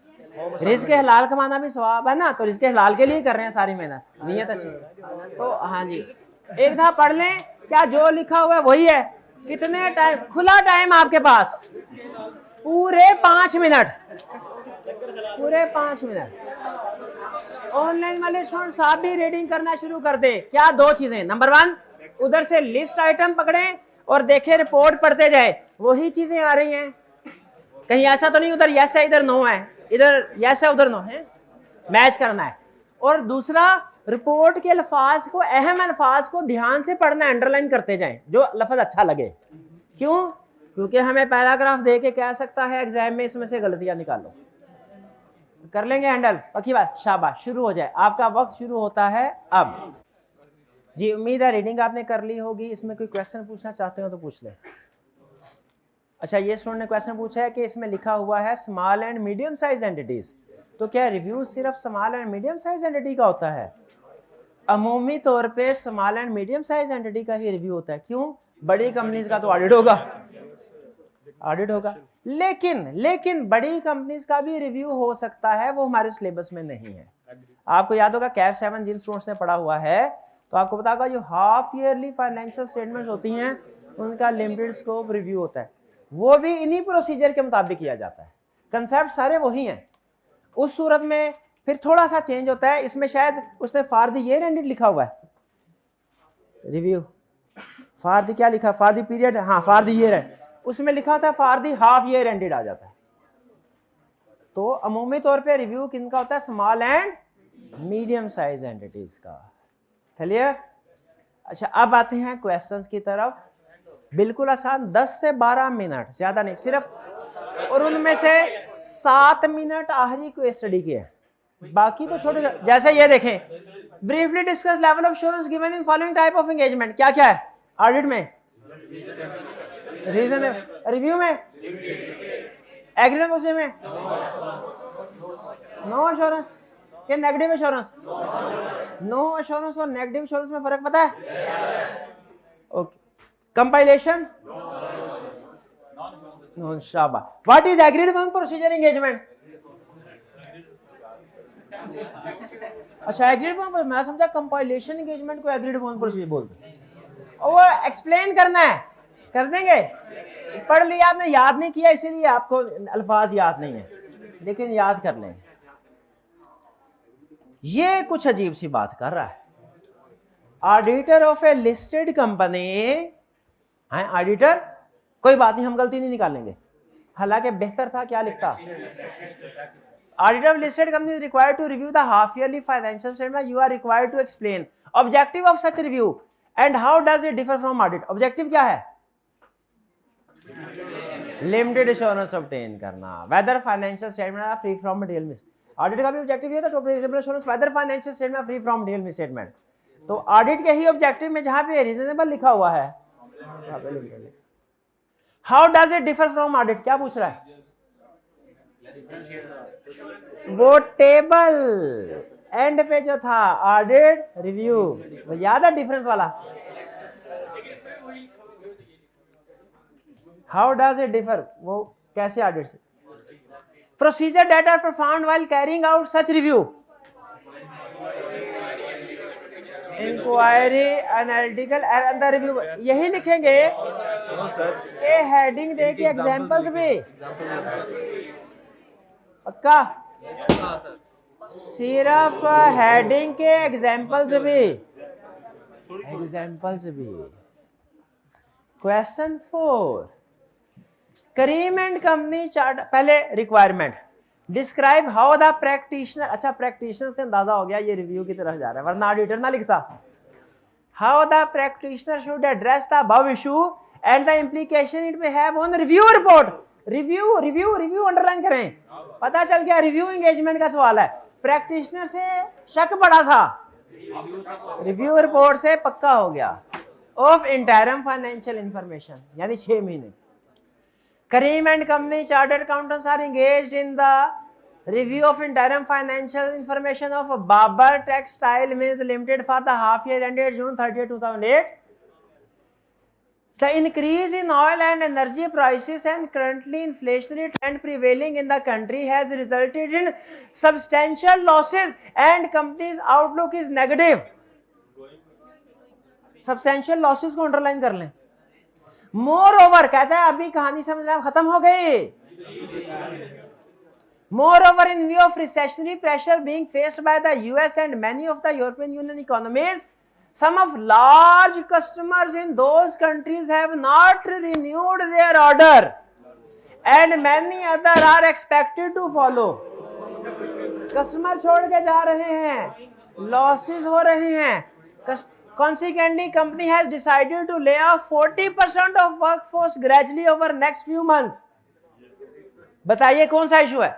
रिज़्क़ हलाल कमाना भी सवाब है ना, तो रिज़्क़ हलाल के लिए कर रहे हैं सारी मेहनत, नीयत अच्छी। तो हाँ जी, एक दफा पढ़ लें, क्या जो लिखा हुआ है वही है। कितने टाइम, खुला टाइम आपके पास, पूरे 5 मिनट, पूरे 5 मिनट। ऑनलाइन वाले स्टूडेंट साहब भी रीडिंग करना शुरू कर दे। क्या 2 चीजें, नंबर 1 उधर से लिस्ट आइटम पकड़े और देखे रिपोर्ट पढ़ते जाए, वही चीजें आ रही हैं। कहीं ऐसा तो नहीं उधर यस है इधर नो है, इधर यस है उधर नो है, मैच करना है। और दूसरा, रिपोर्ट के अल्फाज को, अहम अल्फाज को ध्यान से पढ़ना, अंडरलाइन करते जाएं जो लफ्ज अच्छा लगे। क्यों? क्योंकि हमें पैराग्राफ दे के कह सकता है एग्जाम में इसमें से गलतियां निकालो। कर लेंगे हैंडल, पक्की बात, शाबाश। शुरू हो जाए, आपका वक्त शुरू होता है अब। जी उम्मीद है रीडिंग आपने कर ली होगी। इसमें कोई क्वेश्चन पूछना चाहते हो तो पूछ ले। अच्छा, ये स्टूडेंट ने क्वेश्चन पूछा है कि इसमें लिखा हुआ है small and medium size entities, तो क्या रिव्यू सिर्फ small and medium size entity का होता है? अमूमी तौर पे small and medium size entity का ही रिव्यू होता है। क्यों? बड़ी कंपनीज का तो ऑडिट होगा, ऑडिट होगा। लेकिन बड़ी कंपनीज का भी रिव्यू हो सकता है, वो हमारे सिलेबस में नहीं है। आपको याद होगा कैफ 7 जिन स्टूडेंट्स ने पढ़ा हुआ है तो आपको पता होगा जो हाफ ईयरली फाइनेंशियल स्टेटमेंट्स होती हैं उनका लिमिटेड स्कोप रिव्यू होता है, वो भी इन्हीं प्रोसीजर के मुताबिक किया जाता है। कंसेप्ट सारे वही हैं। उस सूरत में फिर थोड़ा सा चेंज होता है, इसमें शायद उसने फॉर द ईयर एंडेड लिखा हुआ है रिव्यू, फॉर द क्या लिखा, फॉर द पीरियड, हाँ फॉर द ईयर है, उसमें लिखा होता है for the half year ended आ जाता है। तो अमूमी तौर पे रिव्यू किनका होता है? Small and medium size entities का। क्लियर? अच्छा, अब आते हैं क्वेश्चंस की तरफ। बिल्कुल आसान, 10 से 12 मिनट, ज्यादा नहीं सिर्फ, और उनमें से 7 मिनट आखिरी क्वेश्चन स्टडी के हैं, बाकी तो छोटे। जैसे ये देखें, briefly discuss level of assurance given in following type of engagement. क्या क्या है ऑडिट में? रीजन रिव्यू में, एग्रीमेंट में, नो एश्योरेंस के नेगेटिव एश्योरेंस। नो एश्योरेंस और नेगेटिव एश्योरेंस में फर्क पता है? ओके। कंपाइलेशन, नो, शाबाश। What is agreed among procedure engagement? अच्छा, एग्रीड अमंग, मैं समझा कंपाइलेशन एंगेजमेंट को एग्रीड अमंग प्रोसीजर बोलते हैं। और वो एक्सप्लेन करना है, कर देंगे। पढ़ लिया आपने, याद नहीं किया इसीलिए आपको अल्फाज याद नहीं है, लेकिन याद कर लें। ये कुछ अजीब सी बात कर रहा है। Auditor of A listed company है, ऑडिटर, कोई बात नहीं, हम गलती नहीं निकालेंगे, हालांकि बेहतर था क्या लिखता, auditor of listed company is required to review the half yearly financial statement, you are required to explain objective of such review and how does it differ from audit. Objective क्या है? लिमिटेड एश्योरेंस ऑब्टेन करना, whether financial statement are free from material mis. Audit का भी objective ये था to obtain assurance whether financial statement are free from material misstatement. तो audit के ही objective में जहां पे रीजनेबल लिखा हुआ है, how does it differ from audit, क्या पूछ रहा है? वो टेबल एंड पे जो था ऑडिट रिव्यू, वो याद है डिफरेंस वाला? हाउ डज इट डिफर, वो कैसे ऑडिट से? Procedure that are performed while carrying out such review, inquiry, analytical and the review, यही लिखेंगे के हेडिंग दे के एग्जांपल्स भी पक्का, सिर्फ हेडिंग के एग्जांपल्स भी, एग्जांपल्स भी। Question 4, Karim and company chart, पहले requirement, describe how the practitioner, अच्छा प्रैक्टिशनर से अंदाजा हो गया ये रिव्यू की तरफ जा रहा है, वरना ऑडिटर ना लिखता। How the practitioner should address the above issue and the implication it may have on review report. Review review review underline करें, पता चल गया रिव्यू एंगेजमेंट का सवाल है। प्रैक्टिशनर से शक पड़ा था, रिव्यू रिपोर्ट से पक्का हो गया। ऑफ इंटरम फाइनेंशियल इंफॉर्मेशन यानी 6 महीने। Karim and company chartered accountants are engaged in the review of interim financial information of Babar textile mills limited for the half year ended June 30, 2008. The increase in oil and energy prices and currently inflationary trend prevailing in the country has resulted in substantial losses and company's outlook is negative. Substantial losses को underline कर लें। Moreover कहता है अभी कहानी समझना खत्म हो गई। Moreover, in view of recessionary pressure being faced by the US and many of the European Union economies, some of large customers in those countries have not renewed their order and many other are expected to follow. Customer छोड़ के जा रहे हैं, losses हो रहे हैं। Consequently, company has decided to lay off 40% of workforce gradually over next few months. बताइए कौन सा इशू है?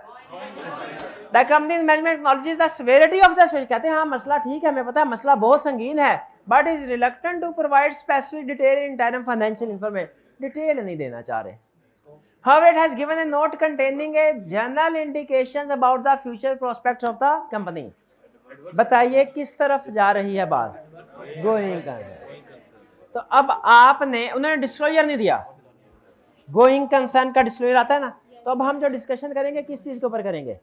The company's management acknowledges the severity of the situation. कहते हैं हाँ मसला ठीक है, हमें पता है मसला बहुत संगीन है, but is reluctant to provide specific detail in interim financial information. Detail नहीं देना चाह रहे। However, it has given a note containing a general indications about the future prospects of the company. बताइए किस तरफ जा रही है बात? Going concern. तो अब आपने उन्होंने डिस्क्लोजर नहीं दिया, गोइंग कंसर्न का डिस्क्लोजर आता है ना, तो अब हम जो डिस्कशन करेंगे किस चीज के ऊपर करेंगे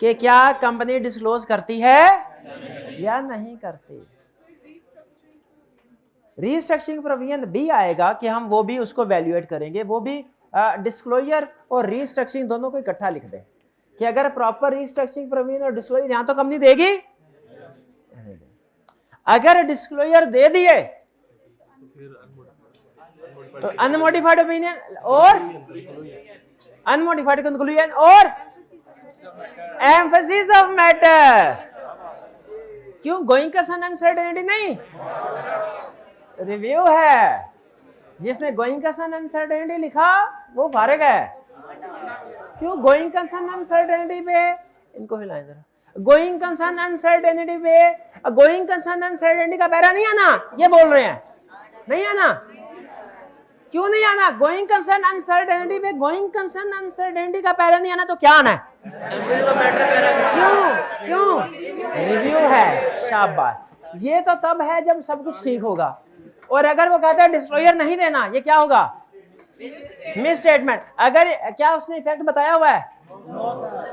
कि क्या कंपनी डिस्क्लोज करती है या नहीं करती। रीस्ट्रक्चरिंग प्रोविजन भी आएगा कि हम वो भी उसको वैल्यूएट करेंगे, वो भी डिस्क्लोजर और रीस्ट्रक्चरिंग दोनों को इकट्ठा लिख दें कि अगर प्रॉपर रीस्ट्रक्चरिंग प्रोविजन और डिस्क्लोजर यहां तो कंपनी देगी, अगर डिस्क्लोजर दे दिए तो अनमोडिफाइड ओपिनियन और अनमोडिफाइड कंक्लूजन और एम्फेसिस ऑफ मैटर। क्यों? गोइंग कंसर्न अनसर्टेनिटी नहीं, रिव्यू है। जिसने गोइंग कंसर्न अनसर्टेनिटी लिखा वो फारिग है। क्यों? गोइंग कंसर्न अनसर्टेनिटी पे इनको हिलाएं जरा। गोइंग कंसर्न अनसर्टेनिटी पे, गोइंग कंसर्न अनसर्टेनिटी का पैरा नहीं आना, ये बोल रहे हैं नहीं आना। क्यों नहीं आना? गोइंग कंसर्न अनसर्टेनिटी पे गोइंग कंसर्न अनसर्टेनिटी का पैरा नहीं आना तो क्या आना है? क्यों? क्यों? रिव्यू है। शाबाश। ये तो तब है जब सब कुछ ठीक होगा, और अगर वो कहता है डिस्क्लोजर नहीं देना, ये क्या होगा? Miss statement. अगर क्या उसने इफेक्ट बताया हुआ है?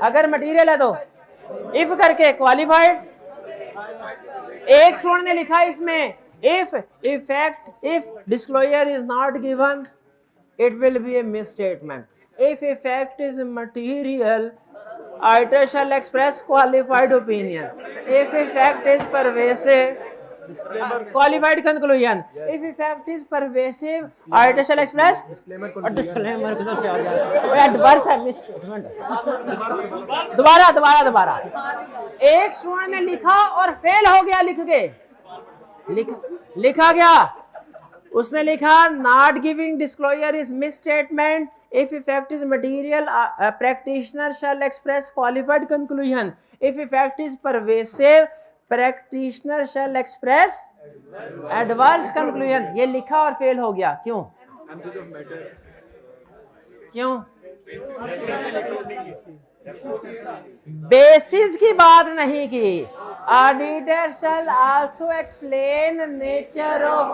अगर मटेरियल है तो इफ करके क्वालिफाइड। एक स्टूडेंट ने लिखा इसमें if effect, if disclosure is not given, it will be a misstatement. If effect is material, auditor shall express qualified opinion. If effect is pervasive, qualified conclusion. If effect is pervasive, auditor shall express disclaimer किधर से आ गया? adverse है, misstatement। दोबारा एक student ने लिखा और fail हो गया, लिख के लिखा गया, उसने लिखा not giving disclosure is misstatement. If effect is material, practitioner shall express qualified conclusion. If effect is pervasive, practitioner shall express adverse conclusion. ये लिखा और फेल हो गया, क्यों? क्यों? बेसिस की बात नहीं की। Auditor shall also explain nature of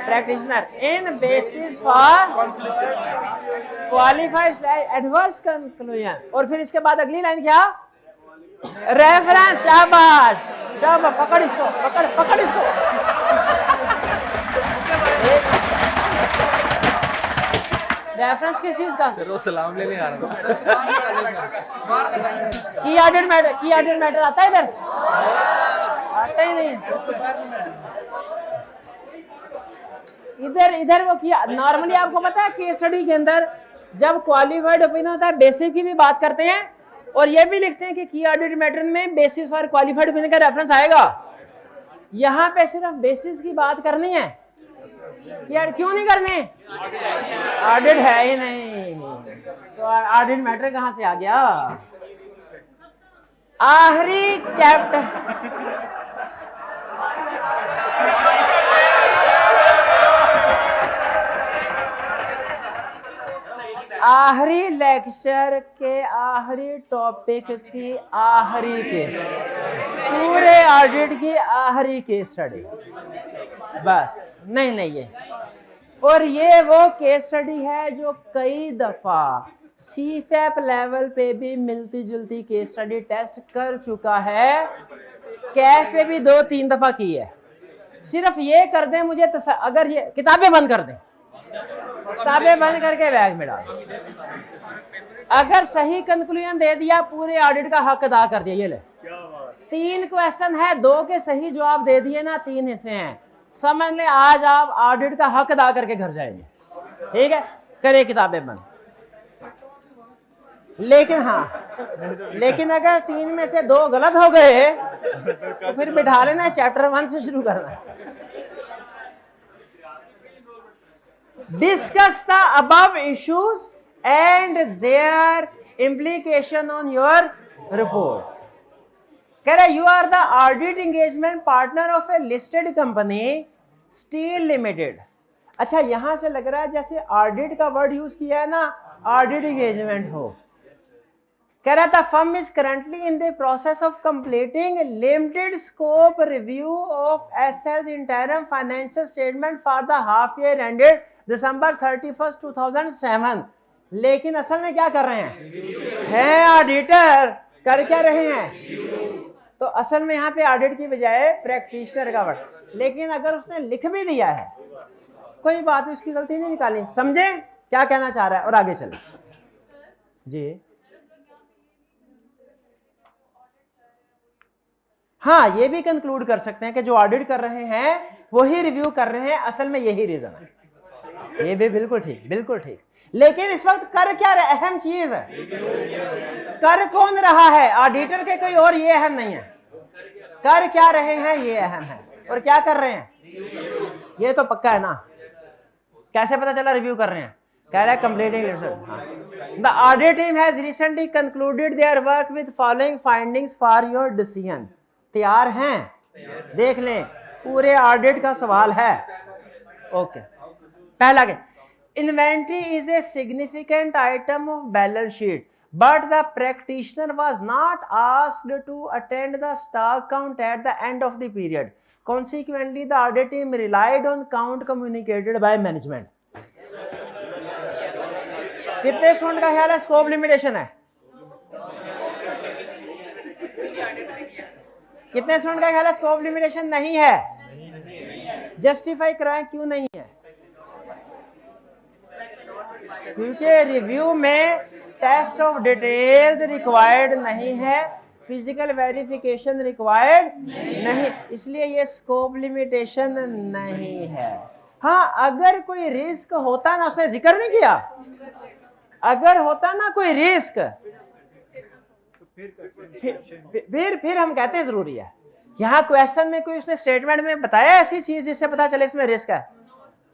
practitioner in basis for qualified adverse conclusion. और फिर इसके बाद अगली लाइन क्या? रेफरेंस। शाबाश शाबाश, पकड़ इसको, पकड़ इसको। रेफरेंस किस चीज का? सर वो सलाम लेने आ रहा था। की एडेड मैटर आता है इधर? आता ही नहीं। इधर वो किया। नॉर्मली आपको पता है केस स्टडी के अंदर जब क्वालिफाइड ओपिनियन होता है, बेसिक की भी बात करते हैं और ये भी लिखते हैं कि की एडेड मैटर में बेसिस फॉर क्वालिफाइड ओपिनियन का रेफरेंस आएगा। यहां पे सिर्फ बेसिस की बात करनी है, यार क्यों नहीं करने? ऑडिट है ही नहीं, तो ऑडिट मैटर कहां से आ गया? आखिरी चैप्टर, आखिरी लेक्चर के आखिरी टॉपिक की आखिरी केस, पूरे ऑडिट की आखिरी केस स्टडी, बस। नहीं ये, और ये वो केस स्टडी है जो कई दफा सीफैप लेवल पे भी मिलती जुलती केस स्टडी टेस्ट कर चुका है, कैफ पे भी 2-3 दफा की है। सिर्फ ये कर दें मुझे अगर ये किताबें बंद कर दें, किताबें बंद करके बैग में डाल, अगर सही कंक्लूजन दे दिया पूरे ऑडिट का हक अदा कर दिया। ये ले 3 क्वेश्चन है, 2 के सही जवाब दे दिए ना, 3 हिस्से हैं, समझ ले आज आप ऑडिट का हक अदा करके घर जाएंगे। ठीक है, करे किताबें बंद। लेकिन लेकिन अगर 3 में से 2 गलत हो गए तो फिर बिठा लेना, चैप्टर 1 से शुरू करना। Discuss the above issues and their implication on your report. कह रहे you are the audit engagement partner of a listed company Steel Limited. अच्छा, यहां से लग रहा है जैसे ऑडिट का वर्ड यूज किया है ना, ऑडिट एंगेजमेंट हो। कह रहा था firm is currently in the process of completing limited scope review of एसएल्स interim financial statement for the half year ended December 31st 2007। लेकिन असल में क्या कर रहे हैं ऑडिटर, कर क्या रहे हैं? तो असल में यहाँ पे ऑडिट की बजाय प्रैक्टिशनर का वर्ड, लेकिन अगर उसने लिख भी दिया है कोई बात, उसकी गलती नहीं निकाली। समझे क्या कहना चाह रहा है? और आगे चले जी। हाँ, ये भी कंक्लूड कर सकते हैं कि जो ऑडिट कर रहे हैं वही रिव्यू कर रहे हैं, असल में यही रीजन है। ये भी बिल्कुल ठीक, बिल्कुल ठीक। लेकिन इस वक्त कर क्या रहे, अहम चीज है, कर कौन रहा है? ऑडिटर के कोई और, ये अहम नहीं है। कर क्या रहे हैं ये अहम है, और क्या कर रहे हैं ये तो पक्का है ना। कैसे पता चला रिव्यू कर रहे हैं? कह रहा है completing the audit team has recently concluded their work with following findings for your decision. तैयार हैं? देख लें, पूरे ऑडिट का सवाल है। ओके, पहला के inventory is a significant item of balance sheet but the practitioner was not asked to attend the stock count at the end of the period. Consequently, the audit team relied on count communicated by management. कितने student का ख्याल है scope limitation है? कितने student का ख्याल है scope limitation नहीं है? जस्टिफाई कराएं क्यों नहीं है? क्योंकि रिव्यू में टेस्ट ऑफ डिटेल्स रिक्वायर्ड नहीं है, फिजिकल वेरिफिकेशन रिक्वायर्ड नहीं, इसलिए ये स्कोप लिमिटेशन नहीं है। हाँ, अगर कोई रिस्क होता ना, उसने जिक्र नहीं किया, अगर होता ना कोई रिस्क फिर हम कहते हैं जरूरी है। यहाँ क्वेश्चन में कोई उसने स्टेटमेंट में बताया ऐसी चीज जिससे पता चले इसमें रिस्क है,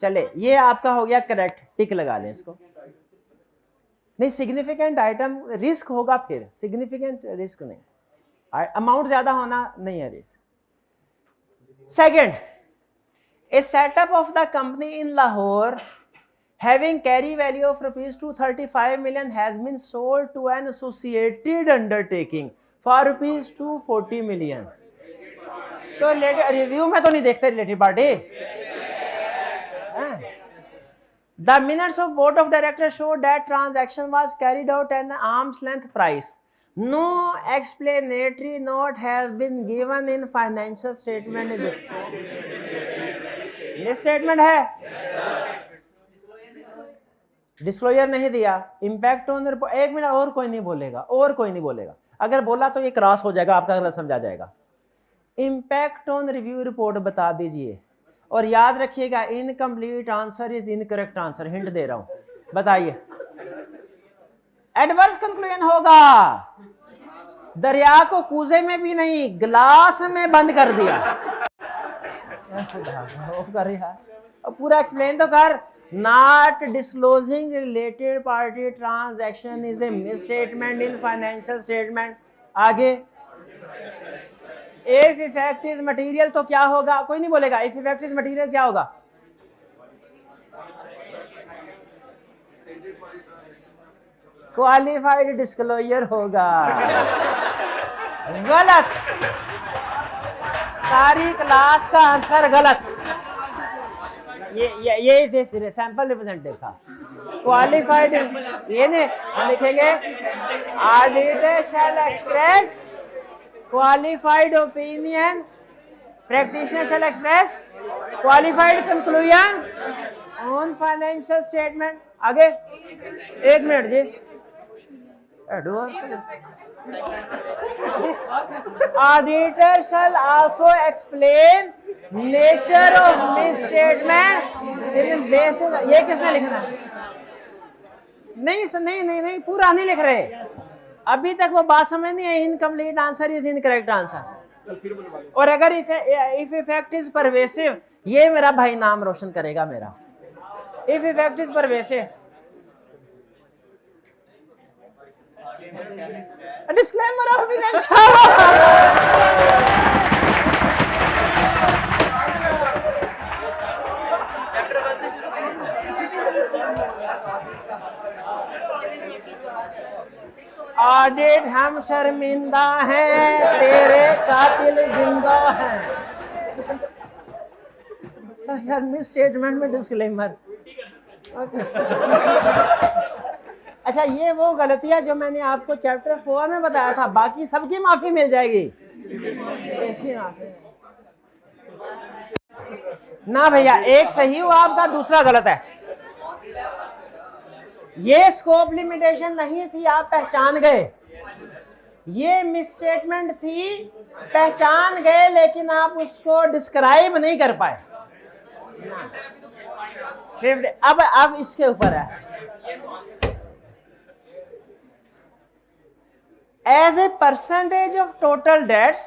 चले ये आपका हो गया करेक्ट, टिक लगा लें इसको। नहीं, सिग्निफिकेंट आइटम रिस्क होगा, फिर सिग्निफिकेंट रिस्क नहीं, अमाउंट ज्यादा होना नहीं है risk. Second, a setup of the company in Lahore having carry value of ₹235 million has been sold to an associated undertaking for ₹240 million। तो रिव्यू में तो नहीं देखते related party. The minutes of board of directors showed that transaction was carried out at an arm's length price. No explanatory note has been given in financial statement. ये statement है, disclosure नहीं दिया, impact on report. 1 minute, और कोई नहीं बोलेगा, और कोई नहीं बोलेगा, अगर बोला तो ये क्रॉस हो जाएगा, आपका गलत समझा जाएगा। इम्पैक्ट ऑन रिव्यू रिपोर्ट बता दीजिए, और याद रखिएगा incomplete answer is incorrect answer, hint दे रहा हूं। बताइए, एडवर्स कंक्लूजन होगा, दरिया को कूजे में भी नहीं गिलास में बंद कर दिया। ऑफ कर रही है, पूरा एक्सप्लेन तो कर। Not disclosing related party transaction is a miss statement in financial statement. आगे, इफ इफेक्ट इज मटेरियल तो क्या होगा? कोई नहीं बोलेगा। इफ इफेक्ट इज मटेरियल क्या होगा? क्वालिफाइड डिस्क्लोजर होगा। गलत, सारी क्लास का आंसर गलत। ये इसे सैंपल रिप्रेजेंटेटिव था। क्वालिफाइड, ये ने लिखेंगे auditor shall express qualified opinion, practitioner shall express qualified conclusion on financial statement. आगे, एक मिनट जी, auditor shall also explain nature of misstatement in basis. ये किसने लिखना है? नहीं, पूरा नहीं लिख रहे। अभी तक वो बात समझ नहीं है। Incomplete answer is incorrect answer. और अगर इफ इफेक्ट इज परवेसिव, ये मेरा भाई नाम रोशन करेगा मेरा। If effect is pervasive, disclaimer of audit, हम शर्मिंदा हैं, तेरे कातिल जिंदा हैं। यार मिस स्टेटमेंट में डिस्क्लेमर। अच्छा, ये वो गलतियां जो मैंने आपको चैप्टर 4 में बताया था, बाकी सबकी माफी मिल जाएगी। ऐसी माफी ना भैया, एक सही हुआ आपका, दूसरा गलत है। ये स्कोप लिमिटेशन नहीं थी, आप पहचान गए। ये मिस स्टेटमेंट थी, पहचान गए, लेकिन आप उसको डिस्क्राइब नहीं कर पाए। अब इसके ऊपर है, as a percentage of total debts,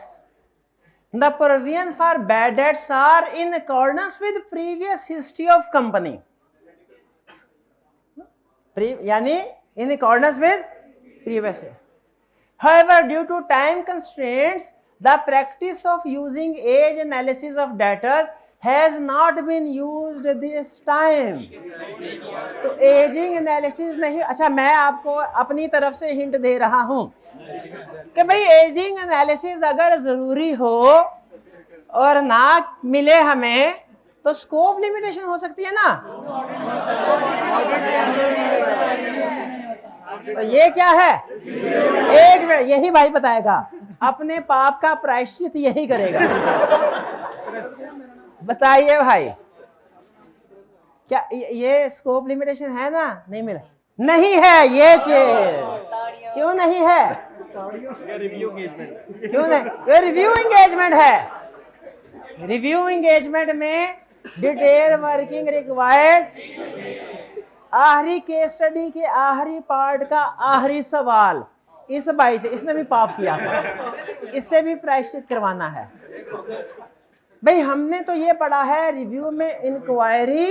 the provision for bad debts are in accordance with previous history of company. यानी in accordance with previous. However, due to time constraints, the practice of using age analysis of debtors has not been used this time. तो ageing analysis नहीं। अच्छा, मैं आपको अपनी तरफ से hint दे रहा हूं कि भाई एजिंग एनालिसिस अगर जरूरी हो और ना मिले हमें, तो स्कोप लिमिटेशन हो सकती है ना। तो ये क्या है? एक मिनट, यही भाई बताएगा। अपने पाप का प्रायश्चित यही करेगा। बताइए भाई, क्या ये स्कोप लिमिटेशन है ना? नहीं मिला, नहीं है ये चीज। क्यों नहीं है? क्यों नहीं? ये रिव्यू एंगेजमेंट है। रिव्यू एंगेजमेंट में डिटेल वर्किंग रिक्वायर्ड। आखिरी केस स्टडी के आखिरी पार्ट का आखिरी सवाल इस भाई से, इसने भी पाप किया, इससे भी प्रायश्चित करवाना है। भाई हमने तो ये पढ़ा है रिव्यू में इंक्वायरी,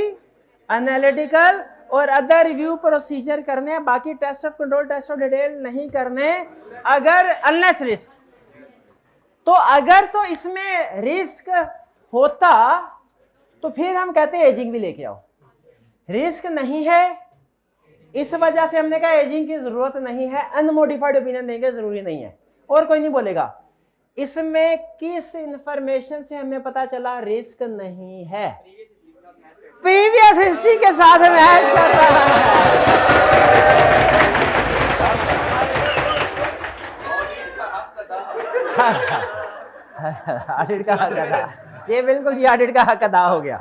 एनालिटिकल और अदर रिव्यू प्रोसीजर करने, बाकी test of control, test of detail नहीं करने। अगर अनलेस रिस्क, तो अगर तो इसमें रिस्क होता तो फिर हम कहते हैं एजिंग भी लेके आओ। रिस्क नहीं है, इस वजह से हमने कहा एजिंग की जरूरत नहीं है, अनमोडिफाइड ओपिनियन देंगे, जरूरी नहीं है। और कोई नहीं बोलेगा। इसमें किस इंफॉर्मेशन से हमें पता चला रिस्क नहीं है? प्रीवियस हिस्ट्री के साथ मैच कर रहा है। ऑडिट का हक अदा, ये बिल्कुल जी ऑडिट का हक अदा हो गया।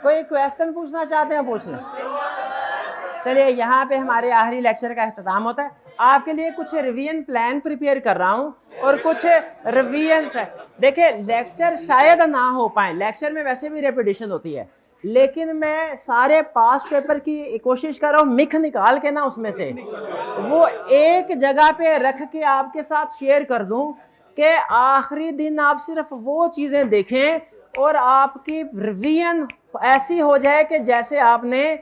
कोई क्वेश्चन पूछना चाहते हैं? पूछ लें। चलिए, यहाँ पे हमारे आखिरी लेक्चर का इख्तिताम होता है। आपके लिए कुछ रिवीजन प्लान प्रिपेयर कर रहा हूँ और कुछ रिवीजन है। देखिए, लेक्चर शायद ना हो पाए, लेक्चर में वैसे भी रेपिटेशन होती है, लेकिन मैं सारे पास्ट पेपर की कोशिश कर रहा हूँ मिख निकाल के ना उसमें से वो एक जगह पे रख के आपके साथ शेयर कर दूं कि आखिरी दिन आप सिर्फ वो चीज़ें देखें और आपकी रिवीजन ऐसी हो जाए कि जैसे आपने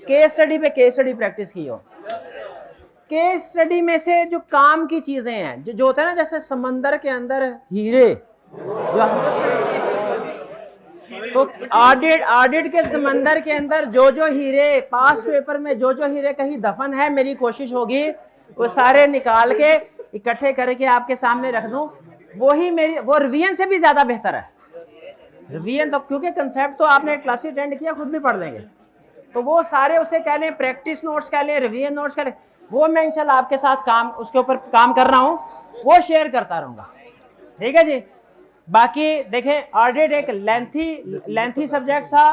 केस स्टडी पे केस स्टडी प्रैक्टिस की हो। केस स्टडी में से जो काम की चीजें हैं, जो होता है ना, जैसे समंदर के अंदर हीरे, तो ऑडिट के समंदर के अंदर जो हीरे पास्ट पेपर में जो हीरे कहीं दफन है, मेरी कोशिश होगी वो सारे निकाल के इकट्ठे करके आपके सामने रख दूं। वही मेरी वो रिवीजन से भी ज्यादा बेहतर है। रिवीजन तो क्योंकि कंसेप्ट तो आपने क्लास अटेंड किया, खुद भी पढ़ लेंगे, तो वो सारे उसे कह लें प्रैक्टिस नोट्स कह लें, रिवीजन नोट्स कह लें, वो मैं इंशाल्लाह आपके साथ काम उसके ऊपर काम कर रहा हूँ, वो शेयर करता रहूँगा। ठीक है जी। बाकी देखें, ऑडिट एक लेंथी सब्जेक्ट था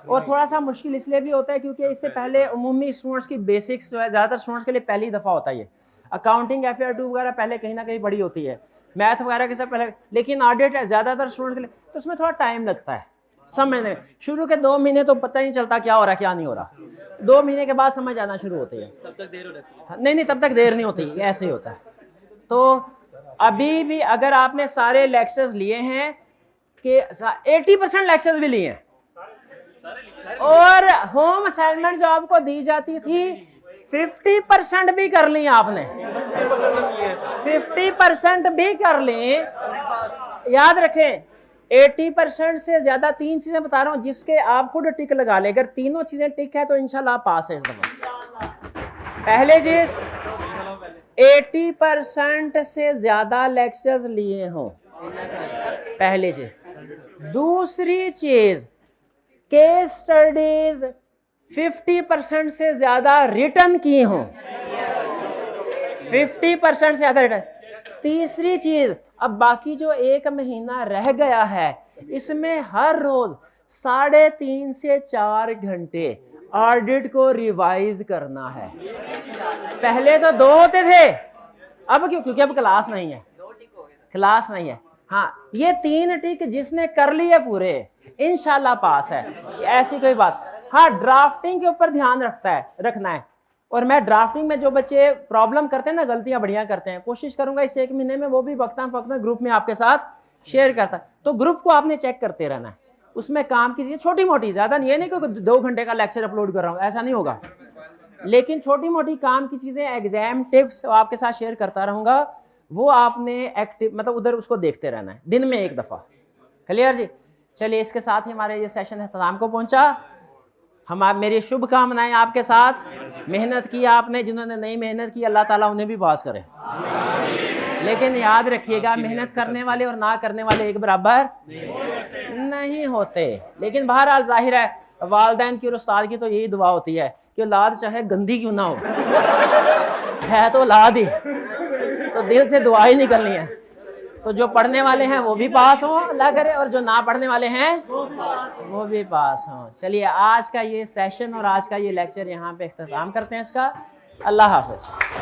और थोड़ा सा मुश्किल इसलिए भी होता है क्योंकि इससे पहले उमूमी स्टूडेंट्स की बेसिक्स जो है ज़्यादातर स्टूडेंट्स के लिए पहली दफ़ा होता है। ये अकाउंटिंग FAR2 वगैरह पहले कहीं ना कहीं बड़ी होती है, मैथ वगैरह के सब पहले, लेकिन ऑडिट ज़्यादातर स्टूडेंट्स के लिए तो उसमें थोड़ा टाइम लगता है समझने। शुरू के 2 महीने तो पता ही नहीं चलता क्या हो रहा है क्या नहीं हो रहा, 2 महीने के बाद समझ आना शुरू होती है। तब तक देर हो जाती है? नहीं, तब तक देर नहीं होती, ऐसे ही होता है। तो अभी भी अगर आपने सारे लेक्चर्स लिए हैं कि 80% लेक्चर्स भी लिए हैं और होम असाइनमेंट जो आपको दी जाती थी 50% भी कर ली आपने, 50% भी कर ली। याद रखें 80% से ज्यादा 3 चीजें बता रहा हूं जिसके आप खुद टिक लगा ले। अगर तीनों चीजें टिक है तो इंशाल्लाह पास है इस दफा। पहले चीज 80% से ज्यादा लेक्चर्स लिए हों, पहली चीज। दूसरी चीज केस स्टडीज 50% से ज्यादा रिटर्न की हों, 50% से ज्यादा रिटर्न। तीसरी चीज, अब बाकी जो 1 महीना रह गया है इसमें हर रोज 3.5 से 4 घंटे ऑडिट को रिवाइज करना है। पहले तो 2 होते थे, अब क्यों? क्योंकि अब क्लास नहीं है, क्लास नहीं है। हाँ, ये 3 टिक जिसने कर लिए पूरे इंशाल्लाह पास है, ऐसी कोई बात। हाँ, ड्राफ्टिंग के ऊपर ध्यान रखना है। और मैं ड्राफ्टिंग में जो बच्चे प्रॉब्लम करते हैं ना, गलतियां बढ़िया करते हैं, कोशिश करूंगा इस 1 महीने में वो भी वक्ता फक्ता ग्रुप में आपके साथ शेयर करता है। तो ग्रुप को आपने चेक करते रहना है, उसमें काम की चीजें छोटी मोटी, ज्यादा नहीं है, नहीं कि 2 घंटे का लेक्चर अपलोड कर रहा हूं, ऐसा नहीं होगा, लेकिन छोटी मोटी काम की चीजें, एग्जाम टिप्स आपके साथ शेयर करता रहूंगा। वो आपने एक्टिव मतलब उधर उसको देखते रहना है, दिन में 1 दफा। क्लियर जी। चलिए, इसके साथ ही हमारे ये सेशन इख्तिताम को पहुंचा। मेरी शुभकामनाएं आपके साथ। मेहनत की आपने, जिन्होंने नहीं मेहनत की अल्लाह ताला उन्हें भी पास करे। लेकिन याद रखिएगा, मेहनत करने वाले और ना करने वाले एक बराबर नहीं होते। लेकिन बहरहाल जाहिर है वालिदैन की और उस्ताद की तो यही दुआ होती है कि औलाद चाहे गंदी क्यों ना हो, है तो औलाद ही, तो दिल से दुआ ही निकलनी है। तो जो पढ़ने वाले हैं वो भी पास हो अल्लाह करे, और जो ना पढ़ने वाले हैं वो भी पास हो। चलिए, आज का ये सेशन और आज का ये लेक्चर यहाँ पे इख्तिताम करते हैं इसका। अल्लाह हाफ़िज़।